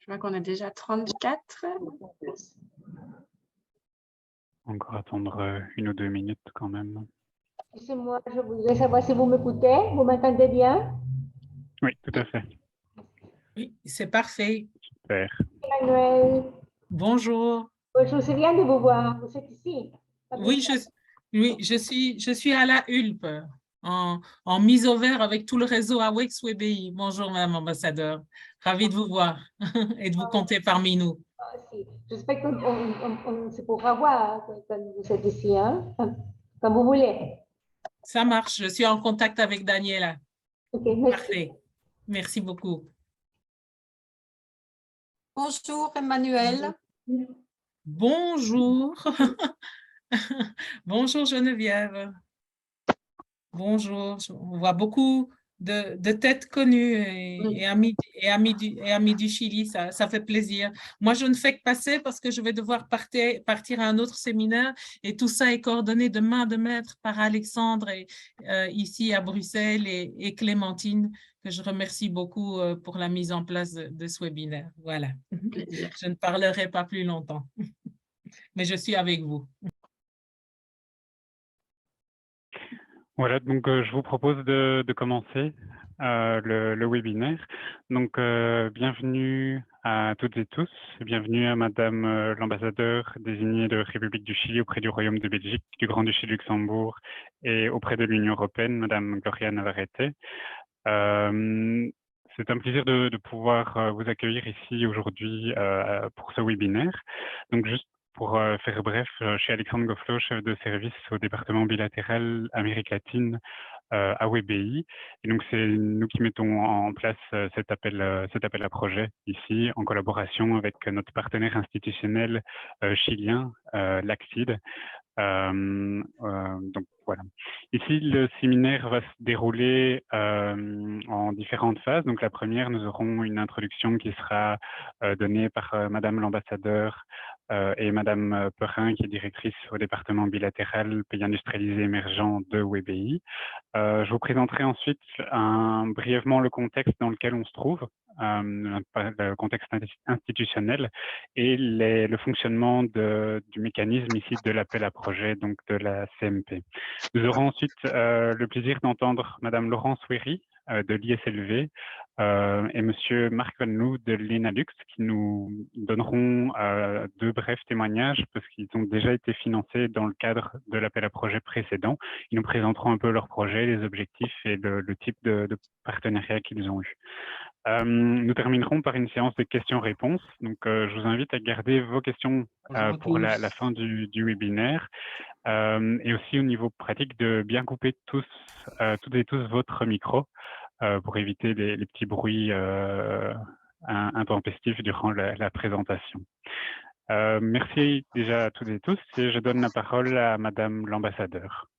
Je vois qu'on a déjà 34. Encore attendre 1 ou 2 minutes quand même. Excusez-moi, je voudrais savoir si vous m'écoutez. Vous m'entendez bien? Oui, tout à fait. Oui, c'est parfait. Super. Emmanuel, Bonjour. je me souviens de vous voir. Vous êtes ici? Oui, je suis à la Hulpe, en mise au vert avec tout le réseau AWEX WBI. Bonjour, Madame l'ambassadeur. Ravi de vous voir et de vous compter parmi nous. Ah, si. J'espère qu'on se pourra voir quand vous êtes ici, hein? Quand vous voulez. Ça marche. Je suis en contact avec Daniela. Ok, merci. Parfait. Merci beaucoup. Bonjour Emmanuel. Bonjour. Bonjour Geneviève. Bonjour. On voit beaucoup de têtes connues et amis du Chili. Ça fait plaisir. Moi, je ne fais que passer parce que je vais devoir partir à un autre séminaire et tout ça est coordonné de main de maître par Alexandre ici à Bruxelles et Clémentine, que je remercie beaucoup pour la mise en place de ce webinaire. Voilà. Plaisir. Je ne parlerai pas plus longtemps, mais je suis avec vous. Voilà, donc je vous propose de commencer le webinaire. Donc, bienvenue à toutes et tous. Bienvenue à Madame l'ambassadeur désignée de République du Chili auprès du Royaume de Belgique, du Grand-Duché de Luxembourg et auprès de l'Union européenne, Madame Gloria Navarrete. C'est un plaisir de pouvoir vous accueillir ici aujourd'hui pour ce webinaire. Donc, juste pour faire bref, je suis Alexandre Gofflo, chef de service au département bilatéral Amérique latine à WBI. Et donc, c'est nous qui mettons en place cet appel à projet ici, en collaboration avec notre partenaire institutionnel chilien, l'ACCID. Donc, voilà. Ici, le séminaire va se dérouler en différentes phases. Donc, la première, nous aurons une introduction qui sera donnée par Madame l'ambassadeur et Madame Perrin, qui est directrice au département bilatéral pays industrialisés émergents de WBI. Je vous présenterai ensuite brièvement le contexte dans lequel on se trouve, le contexte institutionnel et le fonctionnement du mécanisme ici de l'appel à projet, donc de la CMP. Nous aurons ensuite le plaisir d'entendre Madame Laurence Wéry de l'ISLV et Monsieur Marc Van Loo de l'ENALUX qui nous donneront 2 brefs témoignages parce qu'ils ont déjà été financés dans le cadre de l'appel à projet précédent. Ils nous présenteront un peu leur projet, les objectifs et le type de partenariat qu'ils ont eu. Nous terminerons par une séance de questions-réponses. Donc, je vous invite à garder vos questions pour la fin du webinaire. Et aussi au niveau pratique de bien couper toutes et tous votre micro pour éviter les petits bruits intempestifs durant la présentation. Merci déjà à toutes et tous et je donne la parole à Madame l'ambassadeur.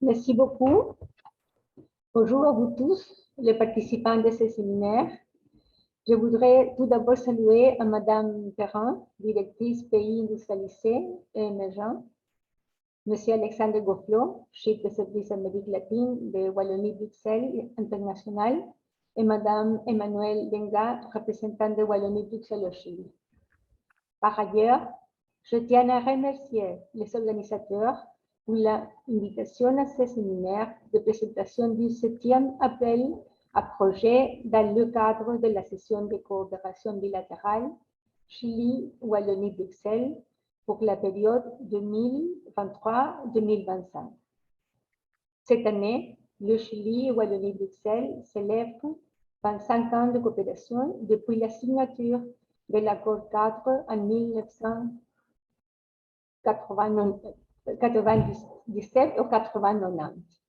Merci beaucoup. Bonjour à vous tous, les participants de ce séminaire. Je voudrais tout d'abord saluer à Madame Perrin, directrice pays industrialisés et émergents, Monsieur Alexandre Gofflo, chef de service Amérique latine de Wallonie-Bruxelles International, et Madame Emmanuelle Denga, représentante de Wallonie-Bruxelles au Chili. Par ailleurs, je tiens à remercier les organisateurs pour l'invitation à ce séminaire de présentation du 7e appel à projet dans le cadre de la session de coopération bilatérale Chili-Wallonie-Bruxelles pour la période 2023-2025. Cette année, le Chili et Wallonie-Bruxelles célèbrent 25 ans de coopération depuis la signature de l'accord cadre en 1997 ou 1990.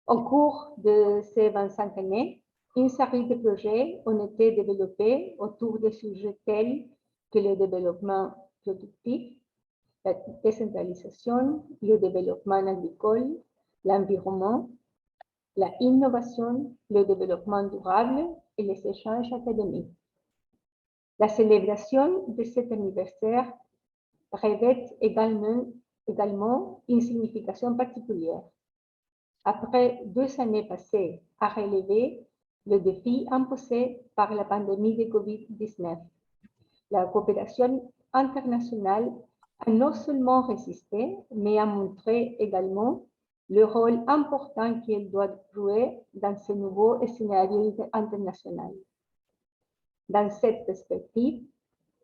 Au cours de ces 25 années, une série de projets ont été développés autour de sujets tels que le développement productif, la décentralisation, le développement agricole, l'environnement, la innovation, le développement durable et les échanges académiques. La célébration de cet anniversaire revêtent également une signification particulière. Après 2 années passées à relever le défi imposé par la pandémie de COVID-19, la coopération internationale a non seulement résisté, mais a montré également le rôle important qu'elle doit jouer dans ce nouveau scénario international. Dans cette perspective,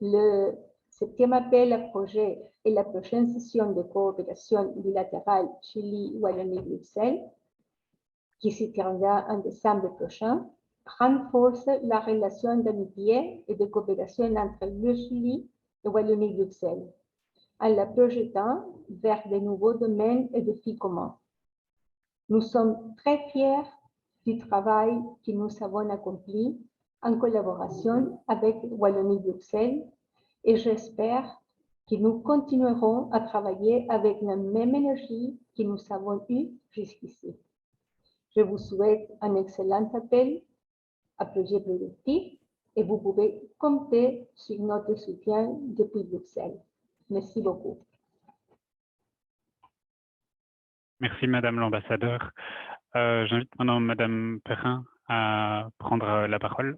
le 7e appel à projet et la prochaine session de coopération bilatérale Chili-Wallonie-Bruxelles, qui se tiendra en décembre prochain, renforce la relation d'amitié et de coopération entre le Chili et Wallonie-Bruxelles, en la projetant vers de nouveaux domaines et défis communs. Nous sommes très fiers du travail que nous avons accompli en collaboration avec Wallonie-Bruxelles et j'espère que nous continuerons à travailler avec la même énergie que nous avons eue jusqu'ici. Je vous souhaite un excellent appel à projet productif et vous pouvez compter sur notre soutien depuis Bruxelles. Merci beaucoup. Merci, Madame l'ambassadeur. J'invite maintenant Madame Perrin à prendre la parole.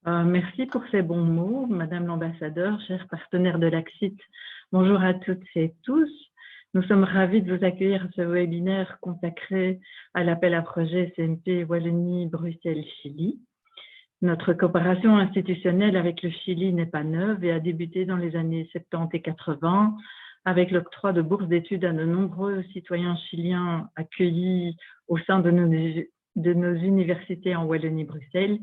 Merci pour ces bons mots, Madame l'ambassadeur, chers partenaires de l'ACCIT. Bonjour à toutes et tous. Nous sommes ravis de vous accueillir à ce webinaire consacré à l'appel à projet CMP Wallonie-Bruxelles-Chili. Notre coopération institutionnelle avec le Chili n'est pas neuve et a débuté dans les années 70 et 80 avec l'octroi de bourses d'études à de nombreux citoyens chiliens accueillis au sein de nos universités en Wallonie-Bruxelles.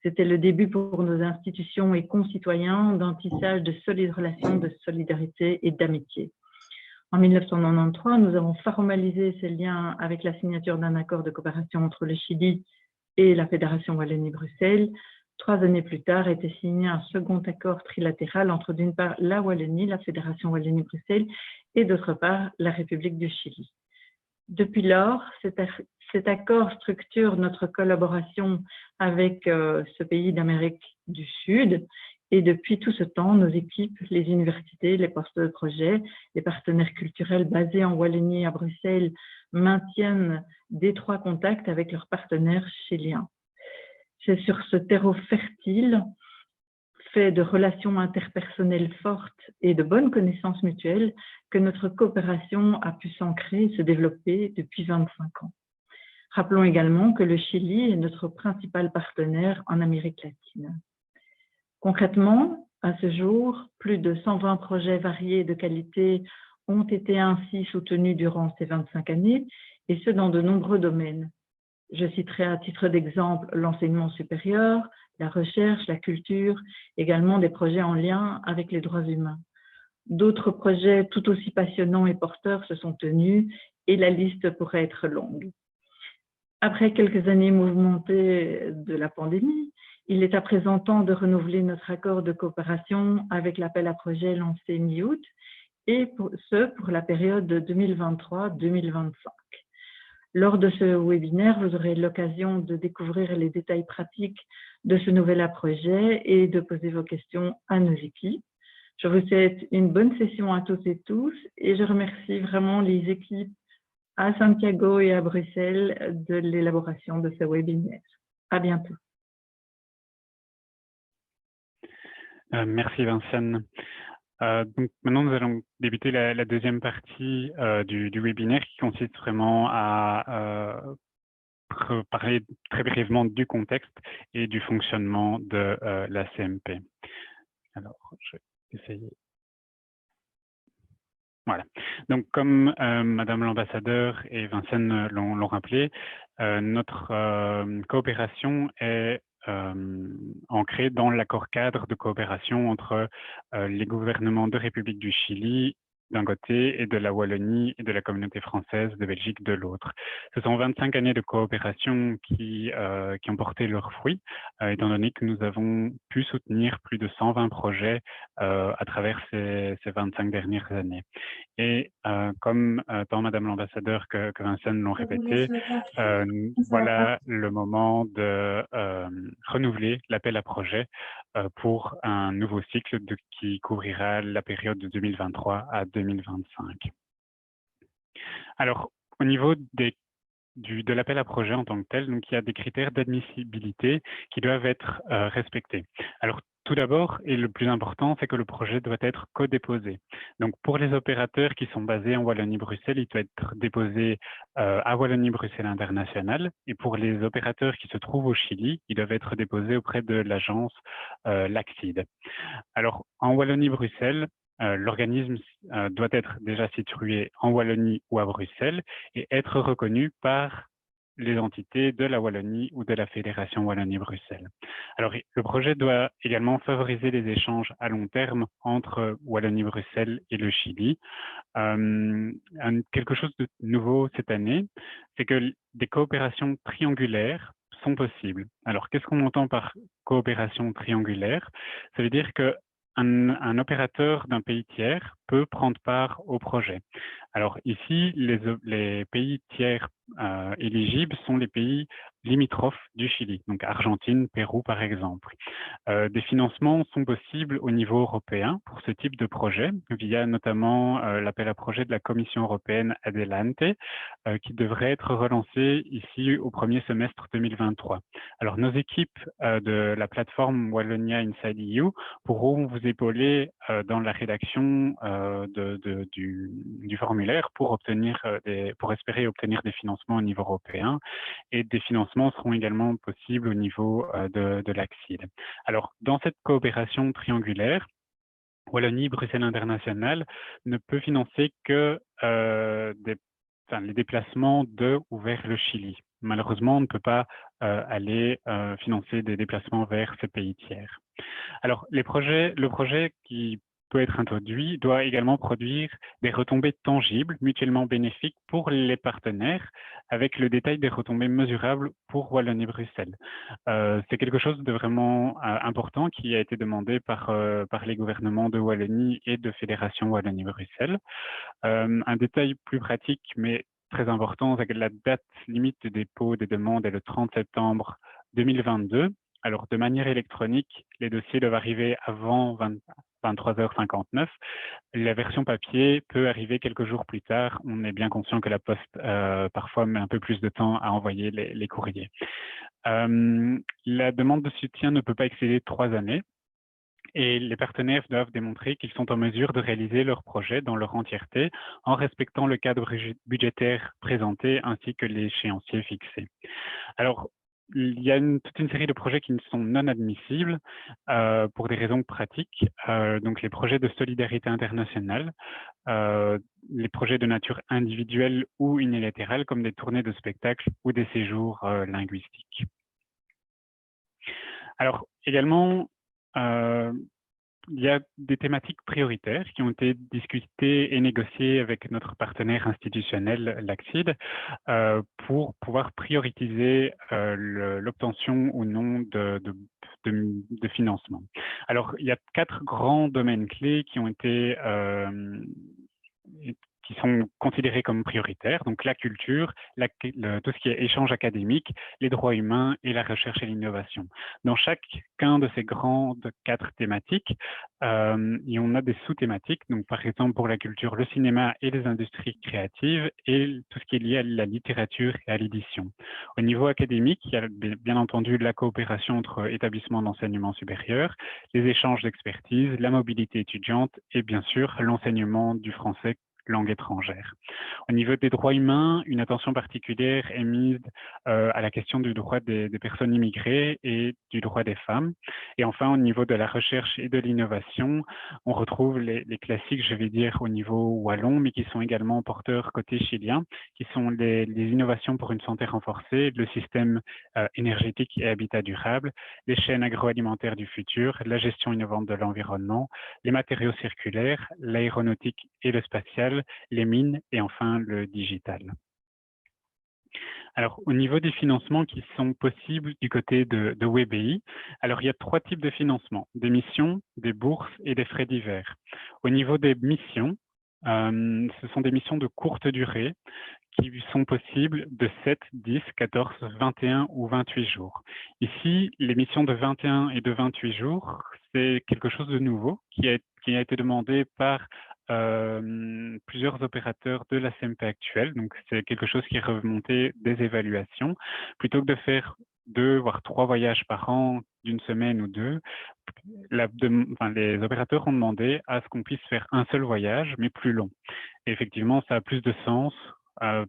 C'était le début pour nos institutions et concitoyens d'un tissage de solides relations de solidarité et d'amitié. En 1993, nous avons formalisé ces liens avec la signature d'un accord de coopération entre le Chili et la Fédération Wallonie-Bruxelles. 3 années plus tard, était signé un second accord trilatéral entre d'une part la Wallonie, la Fédération Wallonie-Bruxelles et d'autre part la République du Chili. Depuis lors, cet accord structure notre collaboration avec ce pays d'Amérique du Sud et depuis tout ce temps, nos équipes, les universités, les postes de projet, les partenaires culturels basés en Wallonie et à Bruxelles maintiennent d'étroits contacts avec leurs partenaires chiliens. C'est sur ce terreau fertile, fait de relations interpersonnelles fortes et de bonnes connaissances mutuelles, que notre coopération a pu s'ancrer et se développer depuis 25 ans. Rappelons également que le Chili est notre principal partenaire en Amérique latine. Concrètement, à ce jour, plus de 120 projets variés de qualité ont été ainsi soutenus durant ces 25 années, et ce dans de nombreux domaines. Je citerai à titre d'exemple l'enseignement supérieur, la recherche, la culture, également des projets en lien avec les droits humains. D'autres projets tout aussi passionnants et porteurs se sont tenus et la liste pourrait être longue. Après quelques années mouvementées de la pandémie, il est à présent temps de renouveler notre accord de coopération avec l'appel à projet lancé mi-août et pour la période 2023-2025. Lors de ce webinaire, vous aurez l'occasion de découvrir les détails pratiques de ce nouvel projet et de poser vos questions à nos équipes. Je vous souhaite une bonne session à toutes et tous et je remercie vraiment les équipes à Santiago et à Bruxelles de l'élaboration de ce webinaire. À bientôt. Merci Vincent. Donc maintenant, nous allons débuter la deuxième partie du webinaire qui consiste vraiment à parler très brièvement du contexte et du fonctionnement de la CMP. Alors, je vais essayer. Voilà. Donc, comme Madame l'ambassadeur et Vincent l'ont rappelé, notre coopération est ancrée dans l'accord cadre de coopération entre les gouvernements de République du Chili d'un côté et de la Wallonie et de la communauté française de Belgique de l'autre. Ce sont 25 années de coopération qui ont porté leurs fruits, étant donné que nous avons pu soutenir plus de 120 projets à travers ces 25 dernières années. Et comme tant Madame l'ambassadeur que Vincent l'ont répété, voilà le moment de renouveler l'appel à projet pour un nouveau cycle qui couvrira la période de 2023 à 2025. Alors, au niveau de l'appel à projet en tant que tel, donc il y a des critères d'admissibilité qui doivent être respectés. Alors, tout d'abord, et le plus important, c'est que le projet doit être co-déposé. Donc, pour les opérateurs qui sont basés en Wallonie-Bruxelles, il doit être déposé à Wallonie-Bruxelles International. Et pour les opérateurs qui se trouvent au Chili, ils doivent être déposés auprès de l'agence LACCID. Alors, en Wallonie-Bruxelles, l'organisme doit être déjà situé en Wallonie ou à Bruxelles et être reconnu par les entités de la Wallonie ou de la Fédération Wallonie-Bruxelles. Alors, le projet doit également favoriser les échanges à long terme entre Wallonie-Bruxelles et le Chili. Quelque chose de nouveau cette année, c'est que des coopérations triangulaires sont possibles. Alors, qu'est-ce qu'on entend par coopération triangulaire? Ça veut dire que un opérateur d'un pays tiers peut prendre part au projet. Alors ici, les pays tiers éligibles sont les pays limitrophes du Chili, donc Argentine, Pérou par exemple. Des financements sont possibles au niveau européen pour ce type de projet, via notamment l'appel à projet de la Commission européenne Adelante, qui devrait être relancé ici au premier semestre 2023. Alors nos équipes de la plateforme Wallonia Inside EU pourront vous épauler dans la rédaction du formulaire pour espérer obtenir des financements au niveau européen, et des financements seront également possibles au niveau de l'ACCID. Alors, dans cette coopération triangulaire, Wallonie, Bruxelles International ne peut financer que les déplacements de ou vers le Chili. Malheureusement, on ne peut pas aller financer des déplacements vers ce pays tiers. Alors, le projet qui peut être introduit doit également produire des retombées tangibles, mutuellement bénéfiques pour les partenaires, avec le détail des retombées mesurables pour Wallonie-Bruxelles. C'est quelque chose de vraiment important qui a été demandé par les gouvernements de Wallonie et de Fédération Wallonie-Bruxelles. Un détail plus pratique, mais très important, c'est que la date limite de dépôt des demandes est le 30 septembre 2022. Alors, de manière électronique, les dossiers doivent arriver avant 23h59. La version papier peut arriver quelques jours plus tard. On est bien conscient que la Poste parfois met un peu plus de temps à envoyer les courriers. La demande de soutien ne peut pas excéder 3 années. Et les partenaires doivent démontrer qu'ils sont en mesure de réaliser leur projet dans leur entièreté en respectant le cadre budgétaire présenté ainsi que l'échéancier fixé. Alors, il y a toute une série de projets qui ne sont non admissibles pour des raisons pratiques. Donc, les projets de solidarité internationale, les projets de nature individuelle ou unilatérale comme des tournées de spectacles ou des séjours linguistiques. Alors, également, il y a des thématiques prioritaires qui ont été discutées et négociées avec notre partenaire institutionnel, l'ACCID, pour pouvoir prioriser l'obtention ou non de financement. Alors, il y a 4 grands domaines clés qui ont été qui sont considérés comme prioritaires, donc la culture, tout ce qui est échange académique, les droits humains et la recherche et l'innovation. Dans chacun de ces grandes 4 thématiques, on a des sous-thématiques, donc par exemple pour la culture, le cinéma et les industries créatives et tout ce qui est lié à la littérature et à l'édition. Au niveau académique, il y a bien entendu la coopération entre établissements d'enseignement supérieur, les échanges d'expertise, la mobilité étudiante et bien sûr l'enseignement du français langue étrangère. Au niveau des droits humains, une attention particulière est mise à la question du droit des personnes immigrées et du droit des femmes. Et enfin, au niveau de la recherche et de l'innovation, on retrouve les classiques, je vais dire, au niveau wallon, mais qui sont également porteurs côté chilien, qui sont les innovations pour une santé renforcée, le système énergétique et habitat durable, les chaînes agroalimentaires du futur, la gestion innovante de l'environnement, les matériaux circulaires, l'aéronautique et le spatial, les mines et enfin le digital. Alors, au niveau des financements qui sont possibles du côté de WBI, alors il y a 3 types de financements, des missions, des bourses et des frais divers. Au niveau des missions, ce sont des missions de courte durée qui sont possibles de 7, 10, 14, 21 ou 28 jours. Ici, les missions de 21 et de 28 jours, c'est quelque chose de nouveau qui a été demandé par plusieurs opérateurs de la CMP actuelle. Donc, c'est quelque chose qui est remonté des évaluations. Plutôt que de faire 2 voire 3 voyages par an d'une semaine ou 2, les opérateurs ont demandé à ce qu'on puisse faire un seul voyage, mais plus long. Et effectivement, ça a plus de sens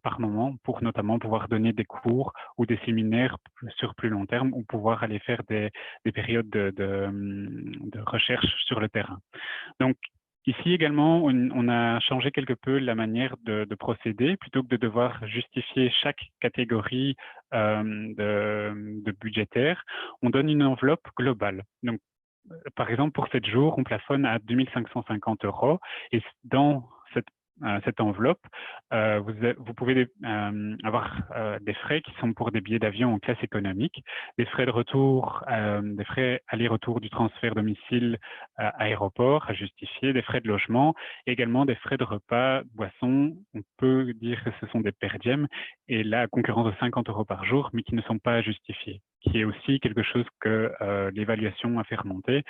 par moment pour notamment pouvoir donner des cours ou des séminaires sur plus long terme ou pouvoir aller faire des périodes de recherche sur le terrain. Donc, ici également, on a changé quelque peu la manière de procéder. Plutôt que de devoir justifier chaque catégorie de budgétaire, on donne une enveloppe globale. Donc, par exemple, pour 7 jours, on plafonne à 2 550 € et dans cette enveloppe, vous pouvez avoir des frais qui sont pour des billets d'avion en classe économique, des frais de retour, des frais aller-retour du transfert domicile aéroport à justifier, des frais de logement, également des frais de repas, boissons. On peut dire que ce sont des per diem et là, à concurrence de 50 € par jour, mais qui ne sont pas justifiés, qui est aussi quelque chose que l'évaluation a fait remonter,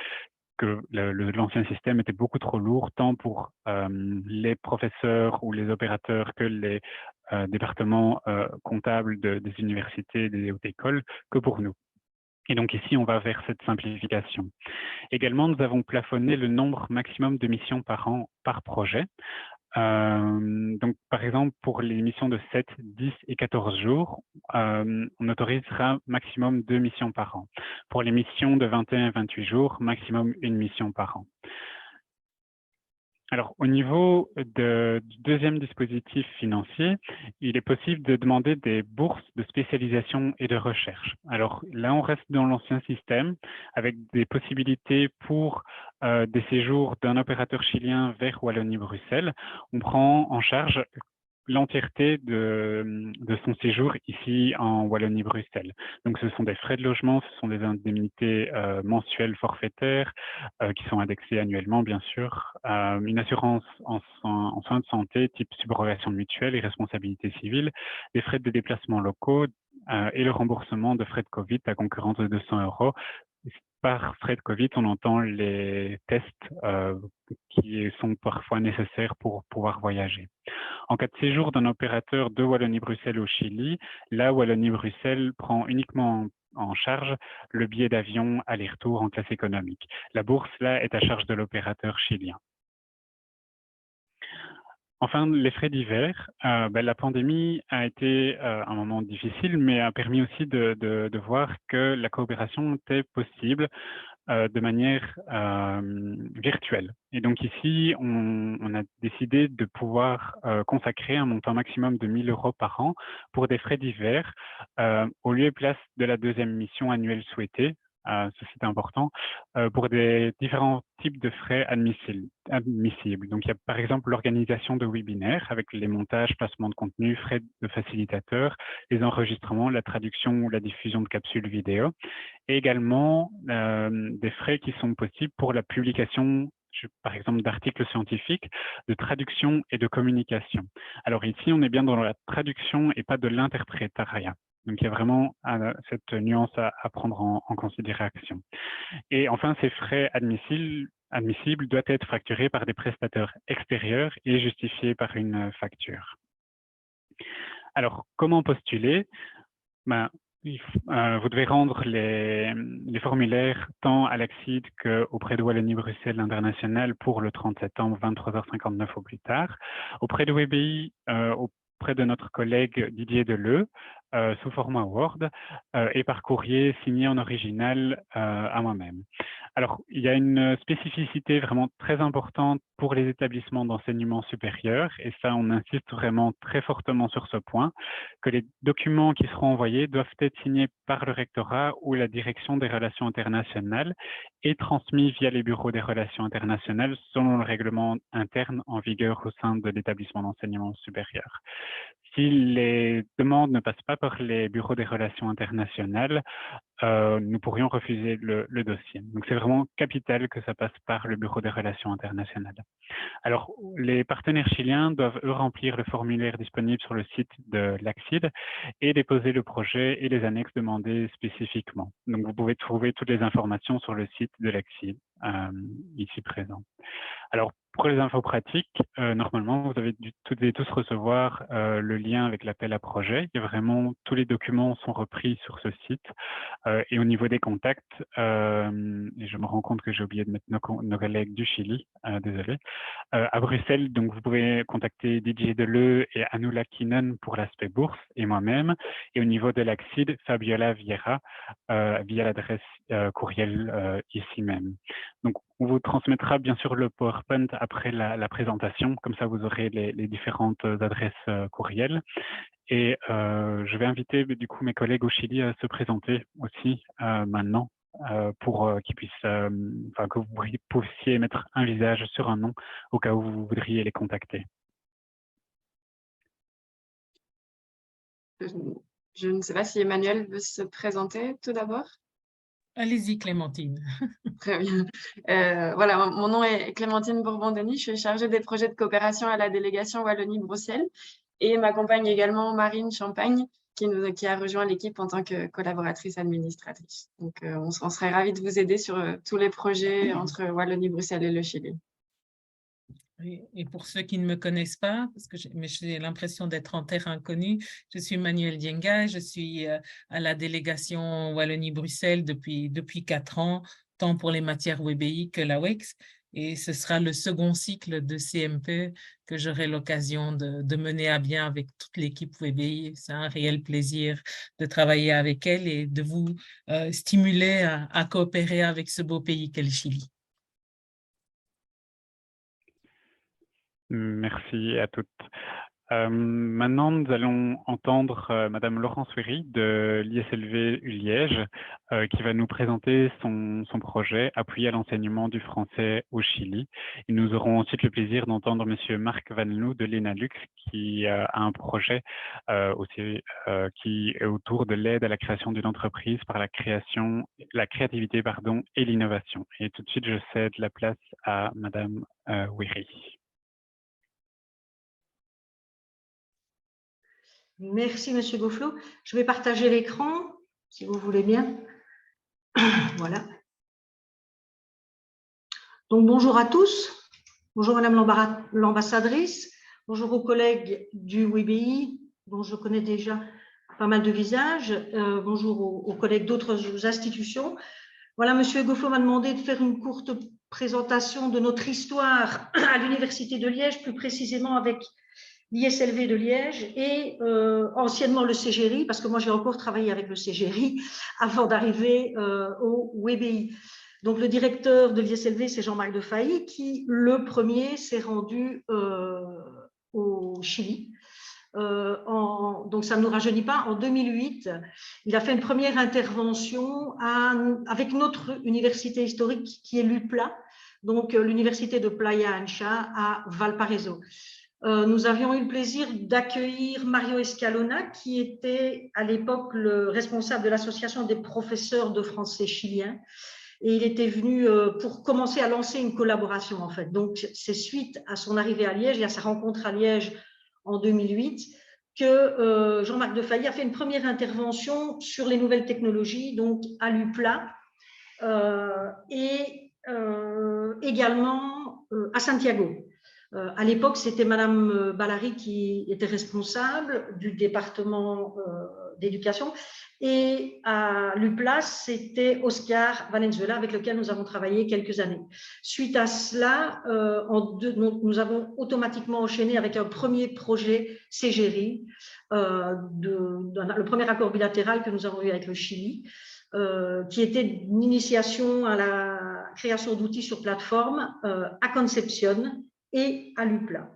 que l'ancien système était beaucoup trop lourd, tant pour les professeurs ou les opérateurs que les départements comptables des universités et des hautes écoles, que pour nous. Et donc ici, on va vers cette simplification. Également, nous avons plafonné le nombre maximum de missions par an par projet. Donc, par exemple, pour les missions de 7, 10 et 14 jours, on autorisera maximum 2 missions par an. Pour les missions de 21 et 28 jours, maximum 1 mission par an. Alors, au niveau du deuxième dispositif financier, il est possible de demander des bourses de spécialisation et de recherche. Alors là, on reste dans l'ancien système avec des possibilités pour des séjours d'un opérateur chilien vers Wallonie-Bruxelles. On prend en charge l'entièreté de son séjour ici en Wallonie-Bruxelles. Donc, ce sont des frais de logement, ce sont des indemnités mensuelles forfaitaires qui sont indexées annuellement, bien sûr, une assurance en soins de santé type subrogation mutuelle et responsabilité civile, des frais de déplacement locaux et le remboursement de frais de Covid à concurrence de 200 €. Par frais de Covid, on entend les tests qui sont parfois nécessaires pour pouvoir voyager. En cas de séjour d'un opérateur de Wallonie-Bruxelles au Chili, là, Wallonie-Bruxelles prend uniquement en charge le billet d'avion aller-retour en classe économique. La bourse, là, est à charge de l'opérateur chilien. Enfin, les frais divers. La pandémie a été un moment difficile, mais a permis aussi de voir que la coopération était possible de manière virtuelle. Et donc ici, on a décidé de pouvoir consacrer un montant maximum de 1 000 € par an pour des frais divers au lieu et place de la deuxième mission annuelle souhaitée. Ceci est important, pour des différents types de frais admissibles. Donc, il y a par exemple l'organisation de webinaires avec les montages, placements de contenu, frais de facilitateur, les enregistrements, la traduction ou la diffusion de capsules vidéo, et également des frais qui sont possibles pour la publication, par exemple, d'articles scientifiques, de traduction et de communication. Alors ici, on est bien dans la traduction et pas de l'interprétariat. Donc, il y a vraiment cette nuance à prendre en considération. Et enfin, ces frais admissibles doivent être facturés par des prestataires extérieurs et justifiés par une facture. Alors, comment postuler? Vous devez rendre les formulaires tant à l'ACCID qu'auprès de Wallonie-Bruxelles International pour le 30 septembre, 23h59 au plus tard. Auprès de WBI, auprès de notre collègue Didier Deleu, sous format Word et par courrier signé en original à moi-même. Alors, il y a une spécificité vraiment très importante pour les établissements d'enseignement supérieur, et ça, on insiste vraiment très fortement sur ce point, que les documents qui seront envoyés doivent être signés par le rectorat ou la direction des relations internationales et transmis via les bureaux des relations internationales selon le règlement interne en vigueur au sein de l'établissement d'enseignement supérieur. Si les demandes ne passent pas par les bureaux des relations internationales, nous pourrions refuser le dossier. Donc, c'est vraiment capital que ça passe par le Bureau des relations internationales. Alors, les partenaires chiliens doivent, eux, remplir le formulaire disponible sur le site de l'ACCID et déposer le projet et les annexes demandées spécifiquement. Donc, vous pouvez trouver toutes les informations sur le site de l'ACCID, ici présent. Alors, pour les infos pratiques, normalement, vous avez toutes et tous recevoir le lien avec l'appel à projet. Il y a vraiment, tous les documents sont repris sur ce site. Et au niveau des contacts, et je me rends compte que j'ai oublié de mettre nos collègues du Chili, désolé. À Bruxelles, donc vous pouvez contacter Didier Deleu et Anula Kinen pour l'aspect bourse et moi-même. Et au niveau de l'ACCID, Fabiola Vieira, via l'adresse courriel ici même. Donc, on vous transmettra bien sûr le PowerPoint après la présentation, comme ça vous aurez les différentes adresses courriel. Et je vais inviter du coup mes collègues au Chili à se présenter aussi maintenant pour qu'ils puissent, que vous puissiez mettre un visage sur un nom au cas où vous voudriez les contacter. Je ne sais pas si Emmanuel veut se présenter tout d'abord. Allez-y, Clémentine. Très bien. Voilà, mon nom est Clémentine Bourbon-Denis. Je suis chargée des projets de coopération à la délégation Wallonie-Bruxelles et m'accompagne également Marine Champagne qui a rejoint l'équipe en tant que collaboratrice administratrice. Donc, on serait ravis de vous aider sur tous les projets entre Wallonie-Bruxelles et le Chili. Et pour ceux qui ne me connaissent pas, parce que j'ai l'impression d'être en terre inconnue, je suis Manuel Dienga, je suis à la délégation Wallonie-Bruxelles depuis 4 ans, tant pour les matières WBI que la WEX. Et ce sera le second cycle de CMP que j'aurai l'occasion de mener à bien avec toute l'équipe WBI. C'est un réel plaisir de travailler avec elle et de vous stimuler à coopérer avec ce beau pays qu'est le Chili. Merci à toutes. Maintenant, nous allons entendre Madame Laurence Ferry de l'ISLV Liège qui va nous présenter son projet appuyé à l'enseignement du français au Chili. Et nous aurons ensuite le plaisir d'entendre Monsieur Marc Van Loo de l'ENALUX qui a un projet aussi qui est autour de l'aide à la création d'une entreprise par la créativité et l'innovation. Et tout de suite, je cède la place à Madame Ferry. Merci, Monsieur Gofflot. Je vais partager l'écran, si vous voulez bien. Voilà. Donc, bonjour à tous. Bonjour, Madame l'ambassadrice. Bonjour aux collègues du WBI, dont je connais déjà pas mal de visages. Bonjour aux collègues d'autres institutions. Voilà, Monsieur Gofflot m'a demandé de faire une courte présentation de notre histoire à l'Université de Liège, plus précisément avec l'ISLV de Liège et anciennement le CGRI, parce que moi j'ai encore travaillé avec le CGRI avant d'arriver au WBI. Donc le directeur de l'ISLV, c'est Jean-Marc de Failly, qui le premier s'est rendu au Chili. Donc ça ne nous rajeunit pas, en 2008, il a fait une première intervention avec notre université historique qui est l'UPLA, donc l'université de Playa Ancha à Valparaiso. Nous avions eu le plaisir d'accueillir Mario Escalona, qui était à l'époque le responsable de l'association des professeurs de français chiliens. Et il était venu pour commencer à lancer une collaboration, en fait. Donc, c'est suite à son arrivée à Liège et à sa rencontre à Liège en 2008 que Jean-Marc de Failly a fait une première intervention sur les nouvelles technologies, donc à l'UPLA, et également à Santiago. À l'époque, c'était Madame Ballary qui était responsable du département d'éducation. Et à l'UPLA, c'était Oscar Valenzuela, avec lequel nous avons travaillé quelques années. Suite à cela, nous avons automatiquement enchaîné avec un premier projet CGRI, le premier accord bilatéral que nous avons eu avec le Chili, qui était une initiation à la création d'outils sur plateforme à Concepción et à l'UPLA.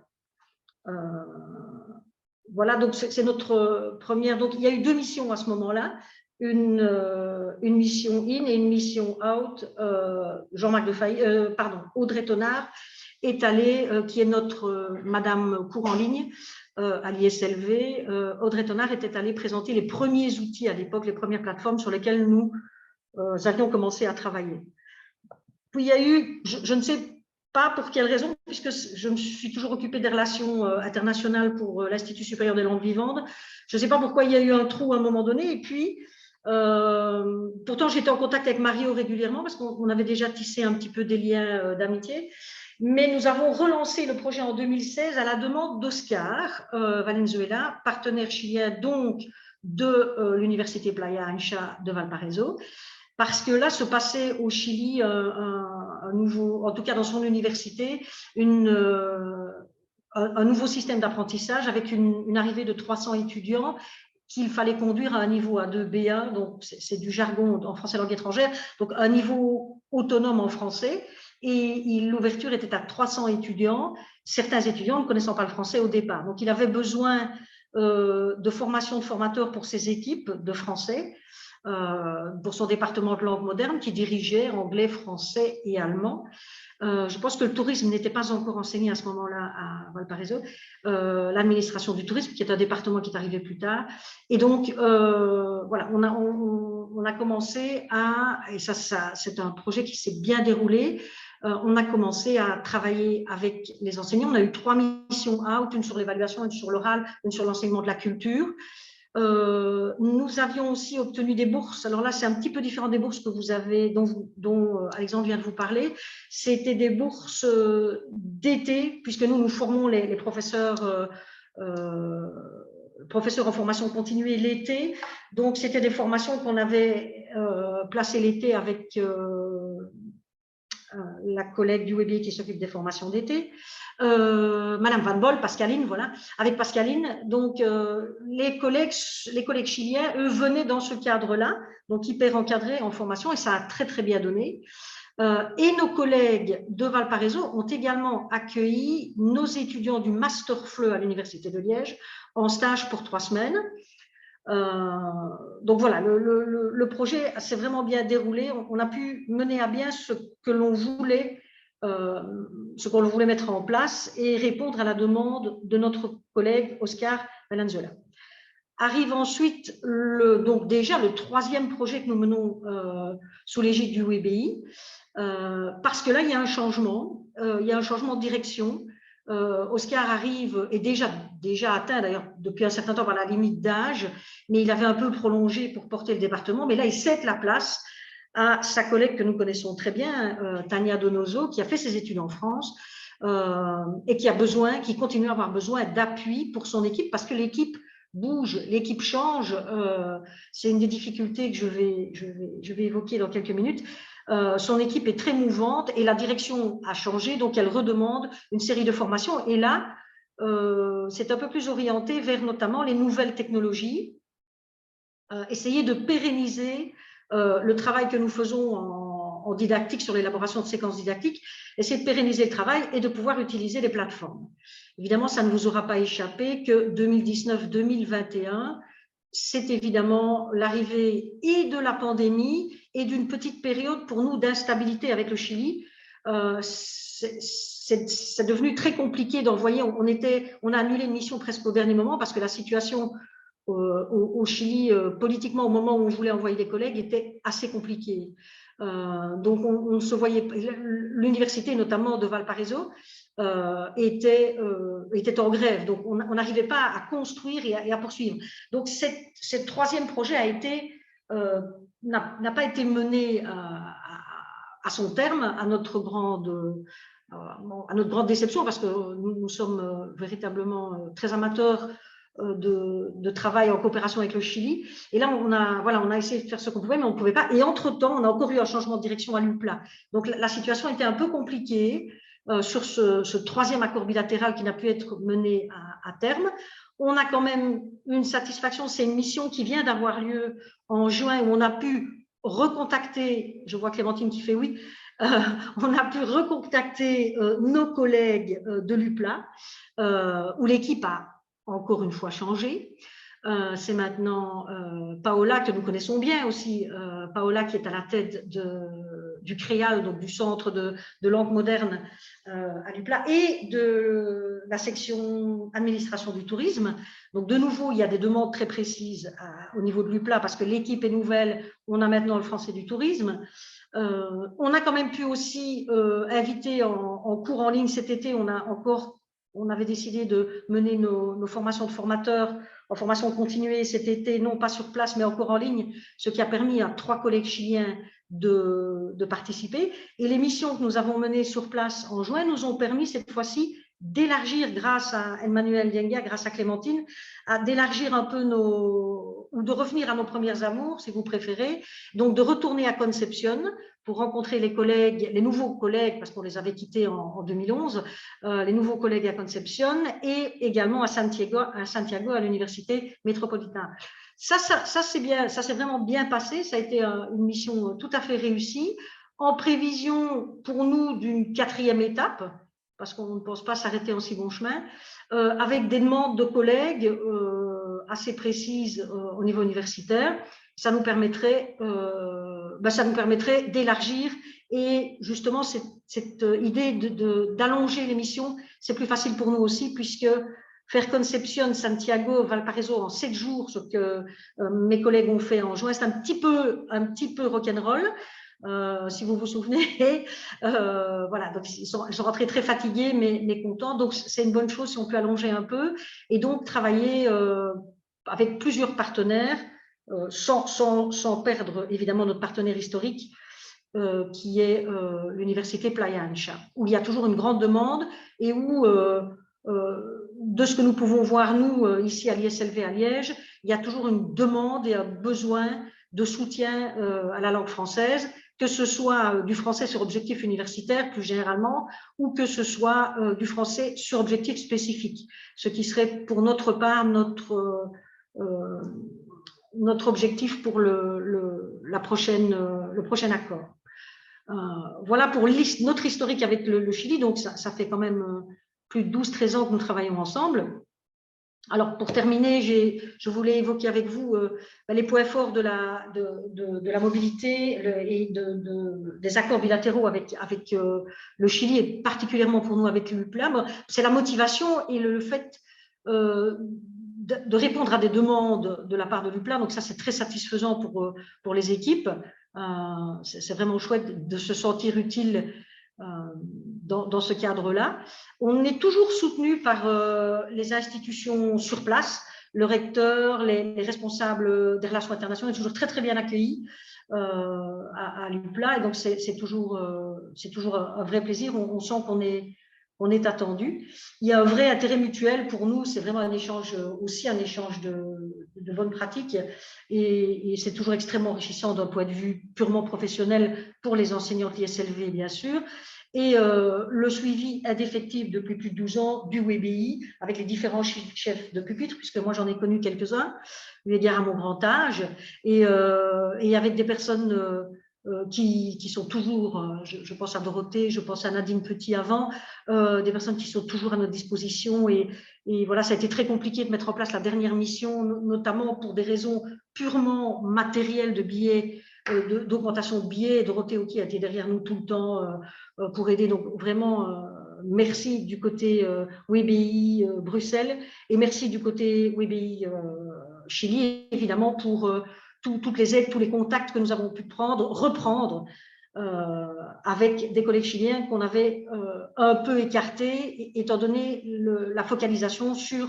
Voilà, donc c'est notre première. Donc il y a eu 2 missions à ce moment-là, une mission in et une mission out. Jean-Marc de Failly, Audrey Tonard est allée, qui est notre Madame cours en ligne à l'ISLV. Audrey Tonard était allée présenter les premiers outils à l'époque, les premières plateformes sur lesquelles nous avions commencé à travailler. Puis il y a eu, je ne sais pas pour quelle raison, puisque je me suis toujours occupée des relations internationales pour l'Institut supérieur des langues vivantes. Je ne sais pas pourquoi il y a eu un trou à un moment donné. Et puis, pourtant, j'étais en contact avec Mario régulièrement parce qu'on avait déjà tissé un petit peu des liens d'amitié. Mais nous avons relancé le projet en 2016 à la demande d'Oscar Valenzuela, partenaire chilien donc de l'Université Playa Ancha de Valparaiso, parce que là se passait au Chili un nouveau, en tout cas dans son université, un nouveau système d'apprentissage avec une arrivée de 300 étudiants qu'il fallait conduire à un niveau A2 B1, donc c'est du jargon en français langue étrangère, donc un niveau autonome en français. Et l'ouverture était à 300 étudiants, certains étudiants ne connaissant pas le français au départ. Donc, il avait besoin de formation de formateurs pour ses équipes de français, pour son département de langue moderne qui dirigeait anglais, français et allemand. Je pense que le tourisme n'était pas encore enseigné à ce moment-là à Valparaiso, l'administration du tourisme, qui est un département qui est arrivé plus tard. Et donc, voilà, on a commencé à, et ça c'est un projet qui s'est bien déroulé, on a commencé à travailler avec les enseignants. On a eu 3 missions out, une sur l'évaluation, une sur l'oral, une sur l'enseignement de la culture. Nous avions aussi obtenu des bourses. Alors là, c'est un petit peu différent des bourses que vous avez, dont Alexandre vient de vous parler. C'était des bourses d'été, puisque nous formons les professeurs, professeurs en formation continuée l'été. Donc, c'était des formations qu'on avait placées l'été avec la collègue du WBI qui s'occupe des formations d'été, Madame Van Bol, Pascaline, voilà, avec Pascaline. Donc, les collègues chiliens, eux, venaient dans ce cadre-là, donc hyper encadrés en formation, et ça a très, très bien donné. Et nos collègues de Valparaiso ont également accueilli nos étudiants du Master FLE à l'Université de Liège en stage pour 3 semaines. Donc voilà, le projet s'est vraiment bien déroulé. On a pu mener à bien ce que l'on voulait, mettre en place et répondre à la demande de notre collègue Oscar Valenzuela. Arrive ensuite donc déjà le 3e projet que nous menons sous l'égide du WBI, parce que là il y a un changement, de direction. Oscar arrive, est déjà atteint d'ailleurs depuis un certain temps par la limite d'âge, mais il avait un peu prolongé pour porter le département, mais là il cède la place à sa collègue que nous connaissons très bien, Tania Donoso, qui a fait ses études en France et qui continue à avoir besoin d'appui pour son équipe, parce que l'équipe bouge, l'équipe change. C'est une des difficultés que je vais évoquer dans quelques minutes. Son équipe est très mouvante et la direction a changé, donc elle redemande une série de formations. Et là, c'est un peu plus orienté vers notamment les nouvelles technologies, essayer de pérenniser le travail que nous faisons en didactique sur l'élaboration de séquences didactiques, essayer de pérenniser le travail et de pouvoir utiliser les plateformes. Évidemment, ça ne vous aura pas échappé que 2019-2021, c'est évidemment l'arrivée et de la pandémie et d'une petite période pour nous d'instabilité avec le Chili. C'est devenu très compliqué d'envoyer. On a annulé une mission presque au dernier moment parce que la situation au Chili, politiquement, au moment où on voulait envoyer des collègues, était assez compliquée. Donc, on se voyait, l'université notamment de Valparaiso était en grève, donc on n'arrivait pas à construire et à poursuivre. Donc, ce 3e projet n'a pas été mené à son terme, à notre grande déception, parce que nous sommes véritablement très amateurs de travail en coopération avec le Chili. Et là, on a essayé de faire ce qu'on pouvait, mais on ne pouvait pas. Et entre-temps, on a encore eu un changement de direction à l'UPLA. Donc, la situation était un peu compliquée sur ce 3e accord bilatéral qui n'a pu être mené à terme. On a quand même une satisfaction. C'est une mission qui vient d'avoir lieu en juin, où on a pu recontacter, je vois Clémentine qui fait oui, on a pu recontacter nos collègues de l'UPLA, où l'équipe a encore une fois changé. C'est maintenant Paola, que nous connaissons bien aussi, Paola qui est à la tête du CREAL, donc du Centre de langue moderne à l'UPLA, et de la section administration du tourisme. Donc, de nouveau, il y a des demandes très précises au niveau de l'UPLA parce que l'équipe est nouvelle. On a maintenant le français du tourisme. On a quand même pu aussi inviter en cours en ligne cet été. On avait décidé de mener nos formations de formateurs en formation continuée cet été, non pas sur place, mais encore en ligne, ce qui a permis à 3 collègues chiliens de participer. Et les missions que nous avons menées sur place en juin nous ont permis cette fois-ci d'élargir, grâce à Emmanuel Dienga, grâce à Clémentine, d'élargir un peu ou de revenir à nos premières amours, si vous préférez, donc de retourner à Concepción pour rencontrer les collègues, les nouveaux collègues, parce qu'on les avait quittés en 2011, les nouveaux collègues à Concepción et également à Santiago à l'université métropolitaine. Ça c'est bien, ça s'est vraiment bien passé. Ça a été une mission tout à fait réussie, en prévision pour nous d'une 4e étape, parce qu'on ne pense pas s'arrêter en si bon chemin, avec des demandes de collègues assez précises au niveau universitaire. Ça nous permettrait d'élargir, et justement cette idée d'allonger les missions, c'est plus facile pour nous aussi, puisque faire Concepción, Santiago, Valparaiso en 7 jours, ce que mes collègues ont fait en juin, c'est un petit peu rock'n'roll. Si vous vous souvenez, voilà, donc ils sont rentrés très fatigués mais contents, donc c'est une bonne chose si on peut allonger un peu et donc travailler avec plusieurs partenaires sans perdre évidemment notre partenaire historique qui est l'université Playa Ancha, où il y a toujours une grande demande et où de ce que nous pouvons voir nous ici à l'ISLV à Liège, il y a toujours une demande et un besoin de soutien à la langue française, que ce soit du français sur objectif universitaire plus généralement, ou que ce soit du français sur objectif spécifique, ce qui serait pour notre part notre objectif pour le prochain accord. Voilà pour notre historique avec le Chili, donc ça fait quand même plus de 12-13 ans que nous travaillons ensemble. Alors, pour terminer, je voulais évoquer avec vous les points forts de la mobilité et des accords bilatéraux avec le Chili, et particulièrement pour nous avec l'UPLA. C'est la motivation et le fait de répondre à des demandes de la part de l'UPLA. Donc ça, c'est très satisfaisant pour les équipes. C'est vraiment chouette de se sentir utile dans ce cadre-là. On est toujours soutenu par les institutions sur place, le recteur, les responsables des relations internationales, sont toujours très très bien accueillis à l'UPLA, et donc c'est toujours un vrai plaisir. On sent qu'on est attendu. Il y a un vrai intérêt mutuel pour nous, c'est vraiment un échange de bonnes pratiques, et c'est toujours extrêmement enrichissant d'un point de vue purement professionnel pour les enseignants de l'ISLV, bien sûr, et le suivi indéfectible depuis plus de 12 ans du WBI avec les différents chefs de pupitre, puisque moi j'en ai connu quelques-uns, eu égard à mon grand âge, et avec des personnes qui sont toujours, je pense à Dorothée, je pense à Nadine Petit avant, des personnes qui sont toujours à notre disposition, et voilà, ça a été très compliqué de mettre en place la dernière mission, notamment pour des raisons purement matérielles de billets, d'augmentation de billets. Dorothée qui a été derrière nous tout le temps pour aider, donc vraiment merci du côté WBI Bruxelles, et merci du côté WBI Chili, évidemment, pour toutes les aides, tous les contacts que nous avons pu reprendre avec des collègues chiliens qu'on avait un peu écartés, étant donné la focalisation sur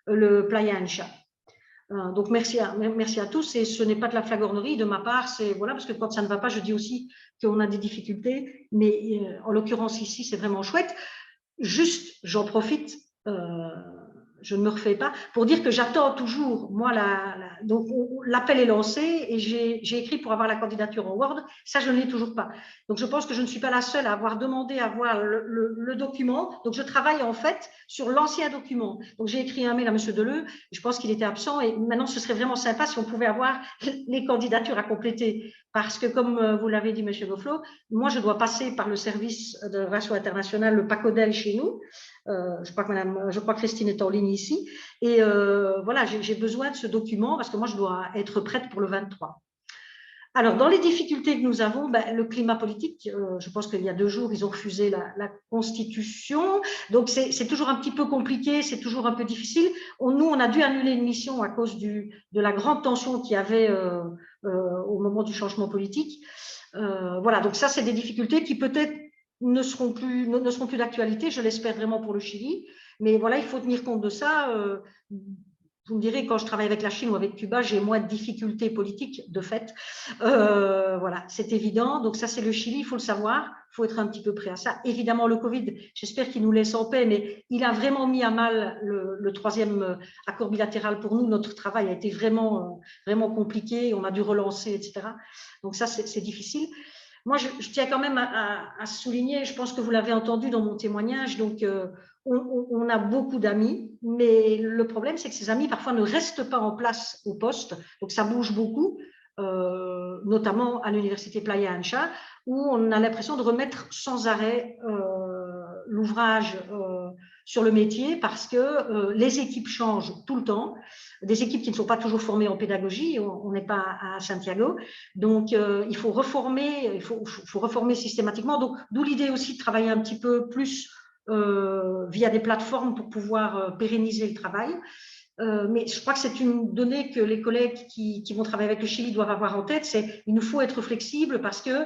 le Playa Ancha. Donc merci à tous, et ce n'est pas de la flagornerie de ma part, c'est voilà, parce que quand ça ne va pas, je dis aussi qu'on a des difficultés, mais en l'occurrence ici, c'est vraiment chouette. Juste, j'en profite, je ne me refais pas, pour dire que j'attends toujours, moi, donc l'appel est lancé, et j'ai écrit pour avoir la candidature en Word, ça je ne l'ai toujours pas. Donc je pense que je ne suis pas la seule à avoir demandé à voir le document, donc je travaille en fait sur l'ancien document. Donc j'ai écrit un mail à M. Deleu, je pense qu'il était absent, et maintenant ce serait vraiment sympa si on pouvait avoir les candidatures à compléter, parce que comme vous l'avez dit M. Gofflo, moi je dois passer par le service de relations internationales, le PACODEL chez nous. Je crois que Christine est en ligne ici, et voilà, j'ai besoin de ce document parce que moi je dois être prête pour le 23. Alors, dans les difficultés que nous avons, le climat politique, je pense qu'il y a 2 jours, ils ont refusé la Constitution. Donc, c'est toujours un petit peu compliqué, c'est toujours un peu difficile. Nous, on a dû annuler une mission à cause de la grande tension qu'il y avait au moment du changement politique. Voilà, donc ça, c'est des difficultés qui peut-être ne seront plus d'actualité, je l'espère vraiment pour le Chili. Mais voilà, il faut tenir compte de ça. Vous me direz, quand je travaille avec la Chine ou avec Cuba, j'ai moins de difficultés politiques, de fait. Voilà, c'est évident. Donc ça, c'est le Chili, il faut le savoir. Il faut être un petit peu prêt à ça. Évidemment, le Covid, j'espère qu'il nous laisse en paix, mais il a vraiment mis à mal le 3e accord bilatéral pour nous. Notre travail a été vraiment, vraiment compliqué. On a dû relancer, etc. Donc ça, c'est difficile. Moi, je tiens quand même à souligner, je pense que vous l'avez entendu dans mon témoignage, donc on a beaucoup d'amis, mais le problème, c'est que ces amis, parfois, ne restent pas en place au poste, donc ça bouge beaucoup, notamment à l'université Playa Ancha, où on a l'impression de remettre sans arrêt l'ouvrage sur le métier parce que les équipes changent tout le temps, des équipes qui ne sont pas toujours formées en pédagogie, on n'est pas à Santiago, donc il faut reformer, il faut reformer systématiquement, donc d'où l'idée aussi de travailler un petit peu plus via des plateformes pour pouvoir pérenniser le travail. Mais je crois que c'est une donnée que les collègues qui vont travailler avec le Chili doivent avoir en tête, c'est qu'il nous faut être flexible parce que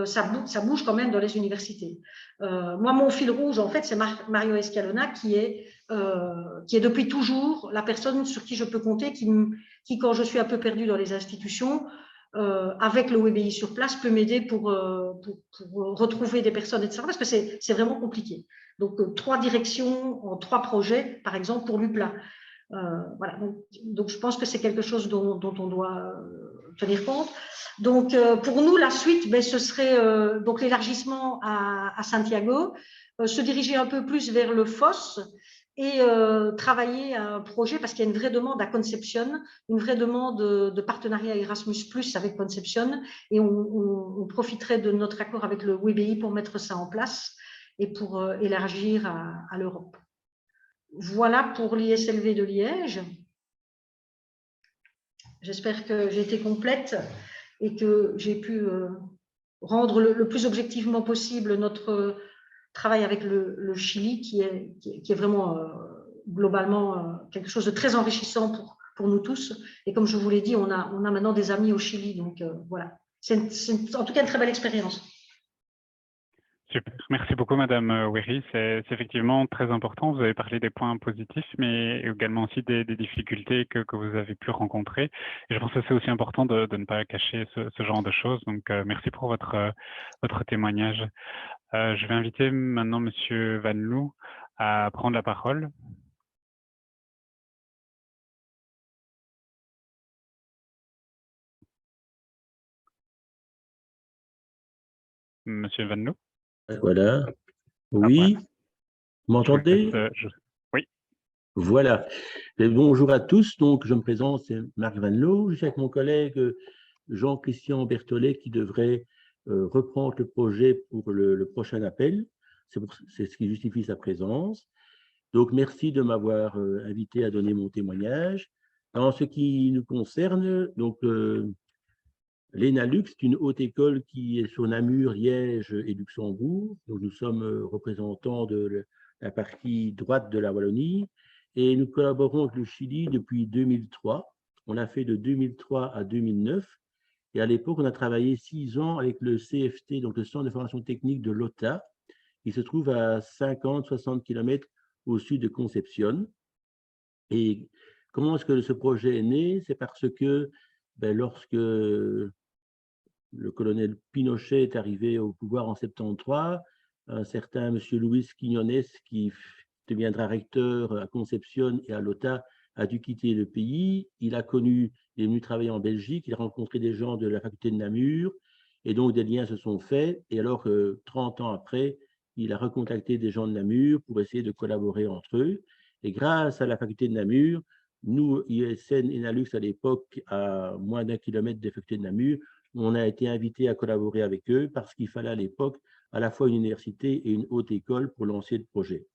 ça bouge quand même dans les universités. Moi, mon fil rouge, en fait, c'est Mario Escalona, qui est depuis toujours la personne sur qui je peux compter, qui quand je suis un peu perdue dans les institutions, avec le WBI sur place, peut m'aider pour retrouver des personnes, etc. Parce que c'est vraiment compliqué. Donc, 3 directions en 3 projets, par exemple, pour l'UPLA. Voilà, donc je pense que c'est quelque chose dont on doit tenir compte. Donc pour nous, la suite, ce serait donc l'élargissement à Santiago, se diriger un peu plus vers le FOS et travailler à un projet parce qu'il y a une vraie demande à Concepción, une vraie demande de partenariat Erasmus+ avec Concepción, et on profiterait de notre accord avec le WBI pour mettre ça en place et pour élargir à l'Europe. Voilà pour l'ISLV de Liège. J'espère que j'ai été complète et que j'ai pu rendre le plus objectivement possible notre travail avec le Chili, qui est vraiment globalement quelque chose de très enrichissant pour nous tous. Et comme je vous l'ai dit, on a maintenant des amis au Chili. Donc voilà, c'est en tout cas une très belle expérience. Super, merci beaucoup Madame Wéry, c'est effectivement très important. Vous avez parlé des points positifs, mais également aussi des difficultés que vous avez pu rencontrer. Et je pense que c'est aussi important de ne pas cacher ce genre de choses. Donc merci pour votre témoignage. Je vais inviter maintenant Monsieur Van Loo à prendre la parole. Monsieur Van Loo. Voilà. Oui, vous m'entendez? Oui. Voilà. Et bonjour à tous. Donc, je me présente, c'est Marc Van Loo. Je suis avec mon collègue Jean-Christian Berthollet qui devrait reprendre le projet pour le prochain appel. C'est ce qui justifie sa présence. Donc, merci de m'avoir invité à donner mon témoignage. En ce qui nous concerne, donc, l'ENALUX, c'est une haute école qui est sur Namur, Liège et Luxembourg. Donc, nous sommes représentants de la partie droite de la Wallonie et nous collaborons avec le Chili depuis 2003. On l'a fait de 2003 à 2009 et à l'époque, on a travaillé 6 ans avec le CFT, donc le Centre de formation technique de Lota, qui se trouve à 50-60 km au sud de Concepción. Et comment est-ce que ce projet est né? C'est parce que lorsque le colonel Pinochet est arrivé au pouvoir en 73, un certain M. Luis Quiñones, qui deviendra recteur à Concepción et à Lota, a dû quitter le pays. Il est venu travailler en Belgique, il a rencontré des gens de la faculté de Namur, et donc des liens se sont faits. Et alors, 30 ans après, il a recontacté des gens de Namur pour essayer de collaborer entre eux. Et grâce à la faculté de Namur, nous, ISN et NALUX à l'époque, à moins d'1 kilomètre des facultés de Namur, on a été invités à collaborer avec eux parce qu'il fallait à l'époque à la fois une université et une haute école pour lancer le projet.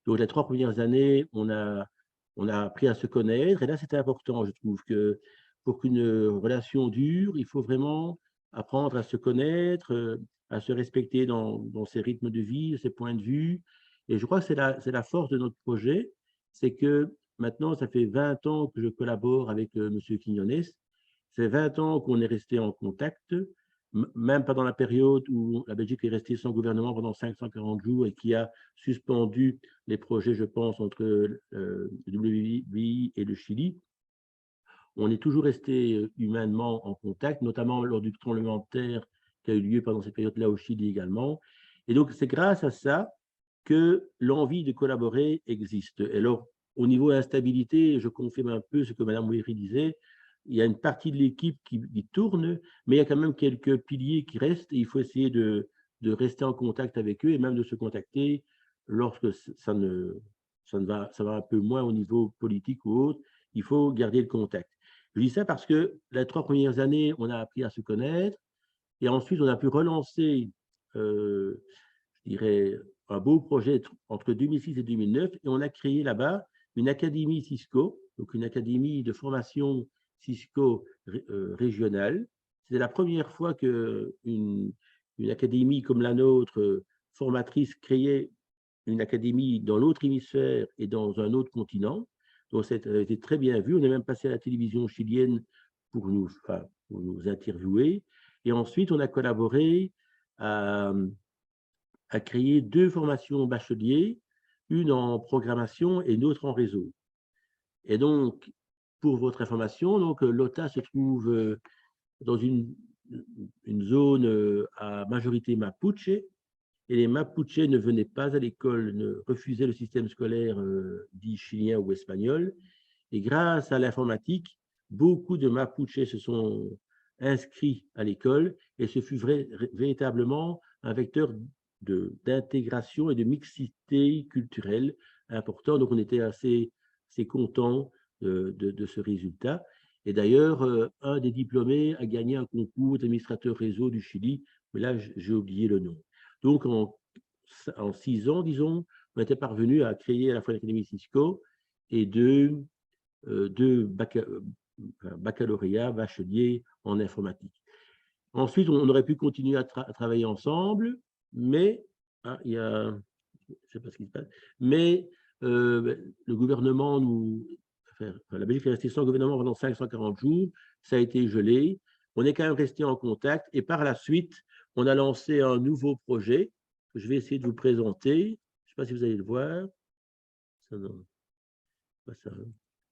Donc, les 3 premières années, on a appris à se connaître. Et là, c'était important. Je trouve que pour qu'une relation dure, il faut vraiment apprendre à se connaître, à se respecter dans ses rythmes de vie, ses points de vue. Et je crois que c'est la force de notre projet, c'est que maintenant, ça fait 20 ans que je collabore avec M. Quignonès. Ça fait 20 ans qu'on est resté en contact, même pendant la période où la Belgique est restée sans gouvernement pendant 540 jours et qui a suspendu les projets, je pense, entre le WBI et le Chili. On est toujours resté humainement en contact, notamment lors du tremblement de terre qui a eu lieu pendant cette période-là au Chili également. Et donc, c'est grâce à ça que l'envie de collaborer existe. Et alors, au niveau de l'instabilité, je confirme un peu ce que Mme Ouéry disait, il y a une partie de l'équipe qui tourne, mais il y a quand même quelques piliers qui restent et il faut essayer de rester en contact avec eux et même de se contacter lorsque ça va un peu moins au niveau politique ou autre. Il faut garder le contact. Je dis ça parce que les 3 premières années, on a appris à se connaître et ensuite, on a pu relancer, je dirais, un beau projet entre 2006 et 2009 et on a créé là-bas une académie Cisco, donc une académie de formation Cisco régionale. C'était la première fois qu'une académie comme la nôtre, formatrice, créait une académie dans l'autre hémisphère et dans un autre continent. Donc, ça a été très bien vu. On est même passé à la télévision chilienne pour nous interviewer. Et ensuite, on a collaboré à créer 2 formations bacheliers, une en programmation et une autre en réseau. Et donc, pour votre information, l'OTA se trouve dans une zone à majorité mapuche, et les Mapuches ne venaient pas à l'école, ne refusaient le système scolaire dit chilien ou espagnol. Et grâce à l'informatique, beaucoup de Mapuches se sont inscrits à l'école et ce fut véritablement un vecteur d'intégration et de mixité culturelle important. Donc, on était assez contents de ce résultat. Et d'ailleurs, un des diplômés a gagné un concours d'administrateur réseau du Chili, mais là, j'ai oublié le nom. Donc, en 6 ans, disons, on était parvenu à créer à la fois l'Académie Cisco et 2 baccalauréats bacheliers en informatique. Ensuite, on aurait pu continuer à travailler ensemble, mais il y a, je ne sais pas ce qui se passe, mais le gouvernement la Belgique est restée sans gouvernement pendant 540 jours, ça a été gelé, on est quand même resté en contact et par la suite, on a lancé un nouveau projet que je vais essayer de vous présenter. Je ne sais pas si vous allez le voir. Ça, non. Pas ça.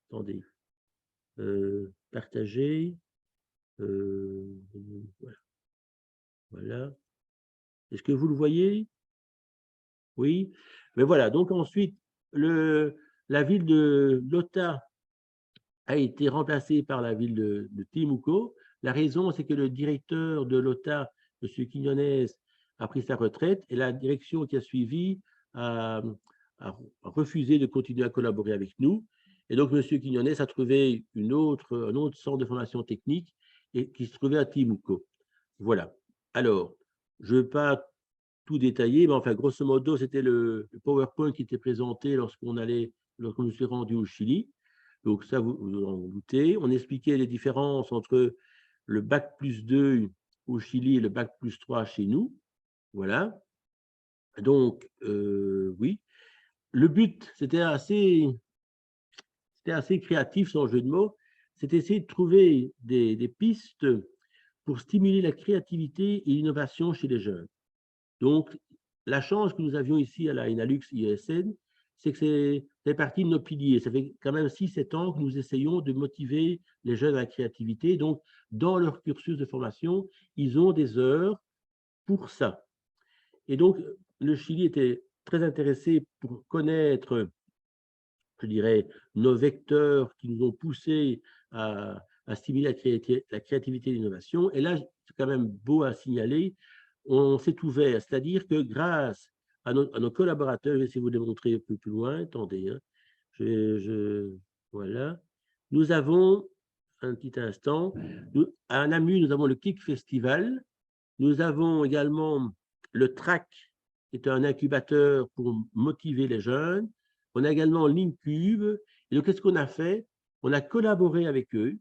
Attendez. Partager. Voilà. Voilà. Est-ce que vous le voyez? Oui. Mais voilà. Donc ensuite, la ville de Lota a été remplacée par la ville de Temuco. La raison, c'est que le directeur de Lota, M. Quignonès, a pris sa retraite et la direction qui a suivi a refusé de continuer à collaborer avec nous. Et donc, M. Quignonès a trouvé un autre centre de formation technique et qui se trouvait à Temuco. Voilà. Alors, je ne vais pas tout détailler, mais enfin, grosso modo, c'était le PowerPoint qui était présenté lorsqu'on nous s'est rendu au Chili. Donc, ça, vous en doutez. On expliquait les différences entre le bac plus 2 au Chili et le bac plus 3 chez nous. Voilà. Donc, oui. Le but, c'était assez créatif, sans jeu de mots. C'était essayer de trouver des pistes pour stimuler la créativité et l'innovation chez les jeunes. Donc, la chance que nous avions ici à la Inalux IESN, c'est que c'est partie de nos piliers. Ça fait quand même 6-7 ans que nous essayons de motiver les jeunes à la créativité. Donc, dans leur cursus de formation, ils ont des heures pour ça. Et donc, le Chili était très intéressé pour connaître, je dirais, nos vecteurs qui nous ont poussés à stimuler la créativité et l'innovation. Et là, c'est quand même beau à signaler, on s'est ouvert, c'est-à-dire que grâce à nos collaborateurs, je vais essayer de vous démontrer un peu plus loin, attendez, hein, voilà, nous avons, un petit instant, à Namur, nous avons le Kick Festival, nous avons également le TRAC, qui est un incubateur pour motiver les jeunes, on a également l'Incube, et donc qu'est-ce qu'on a fait? On a collaboré avec eux.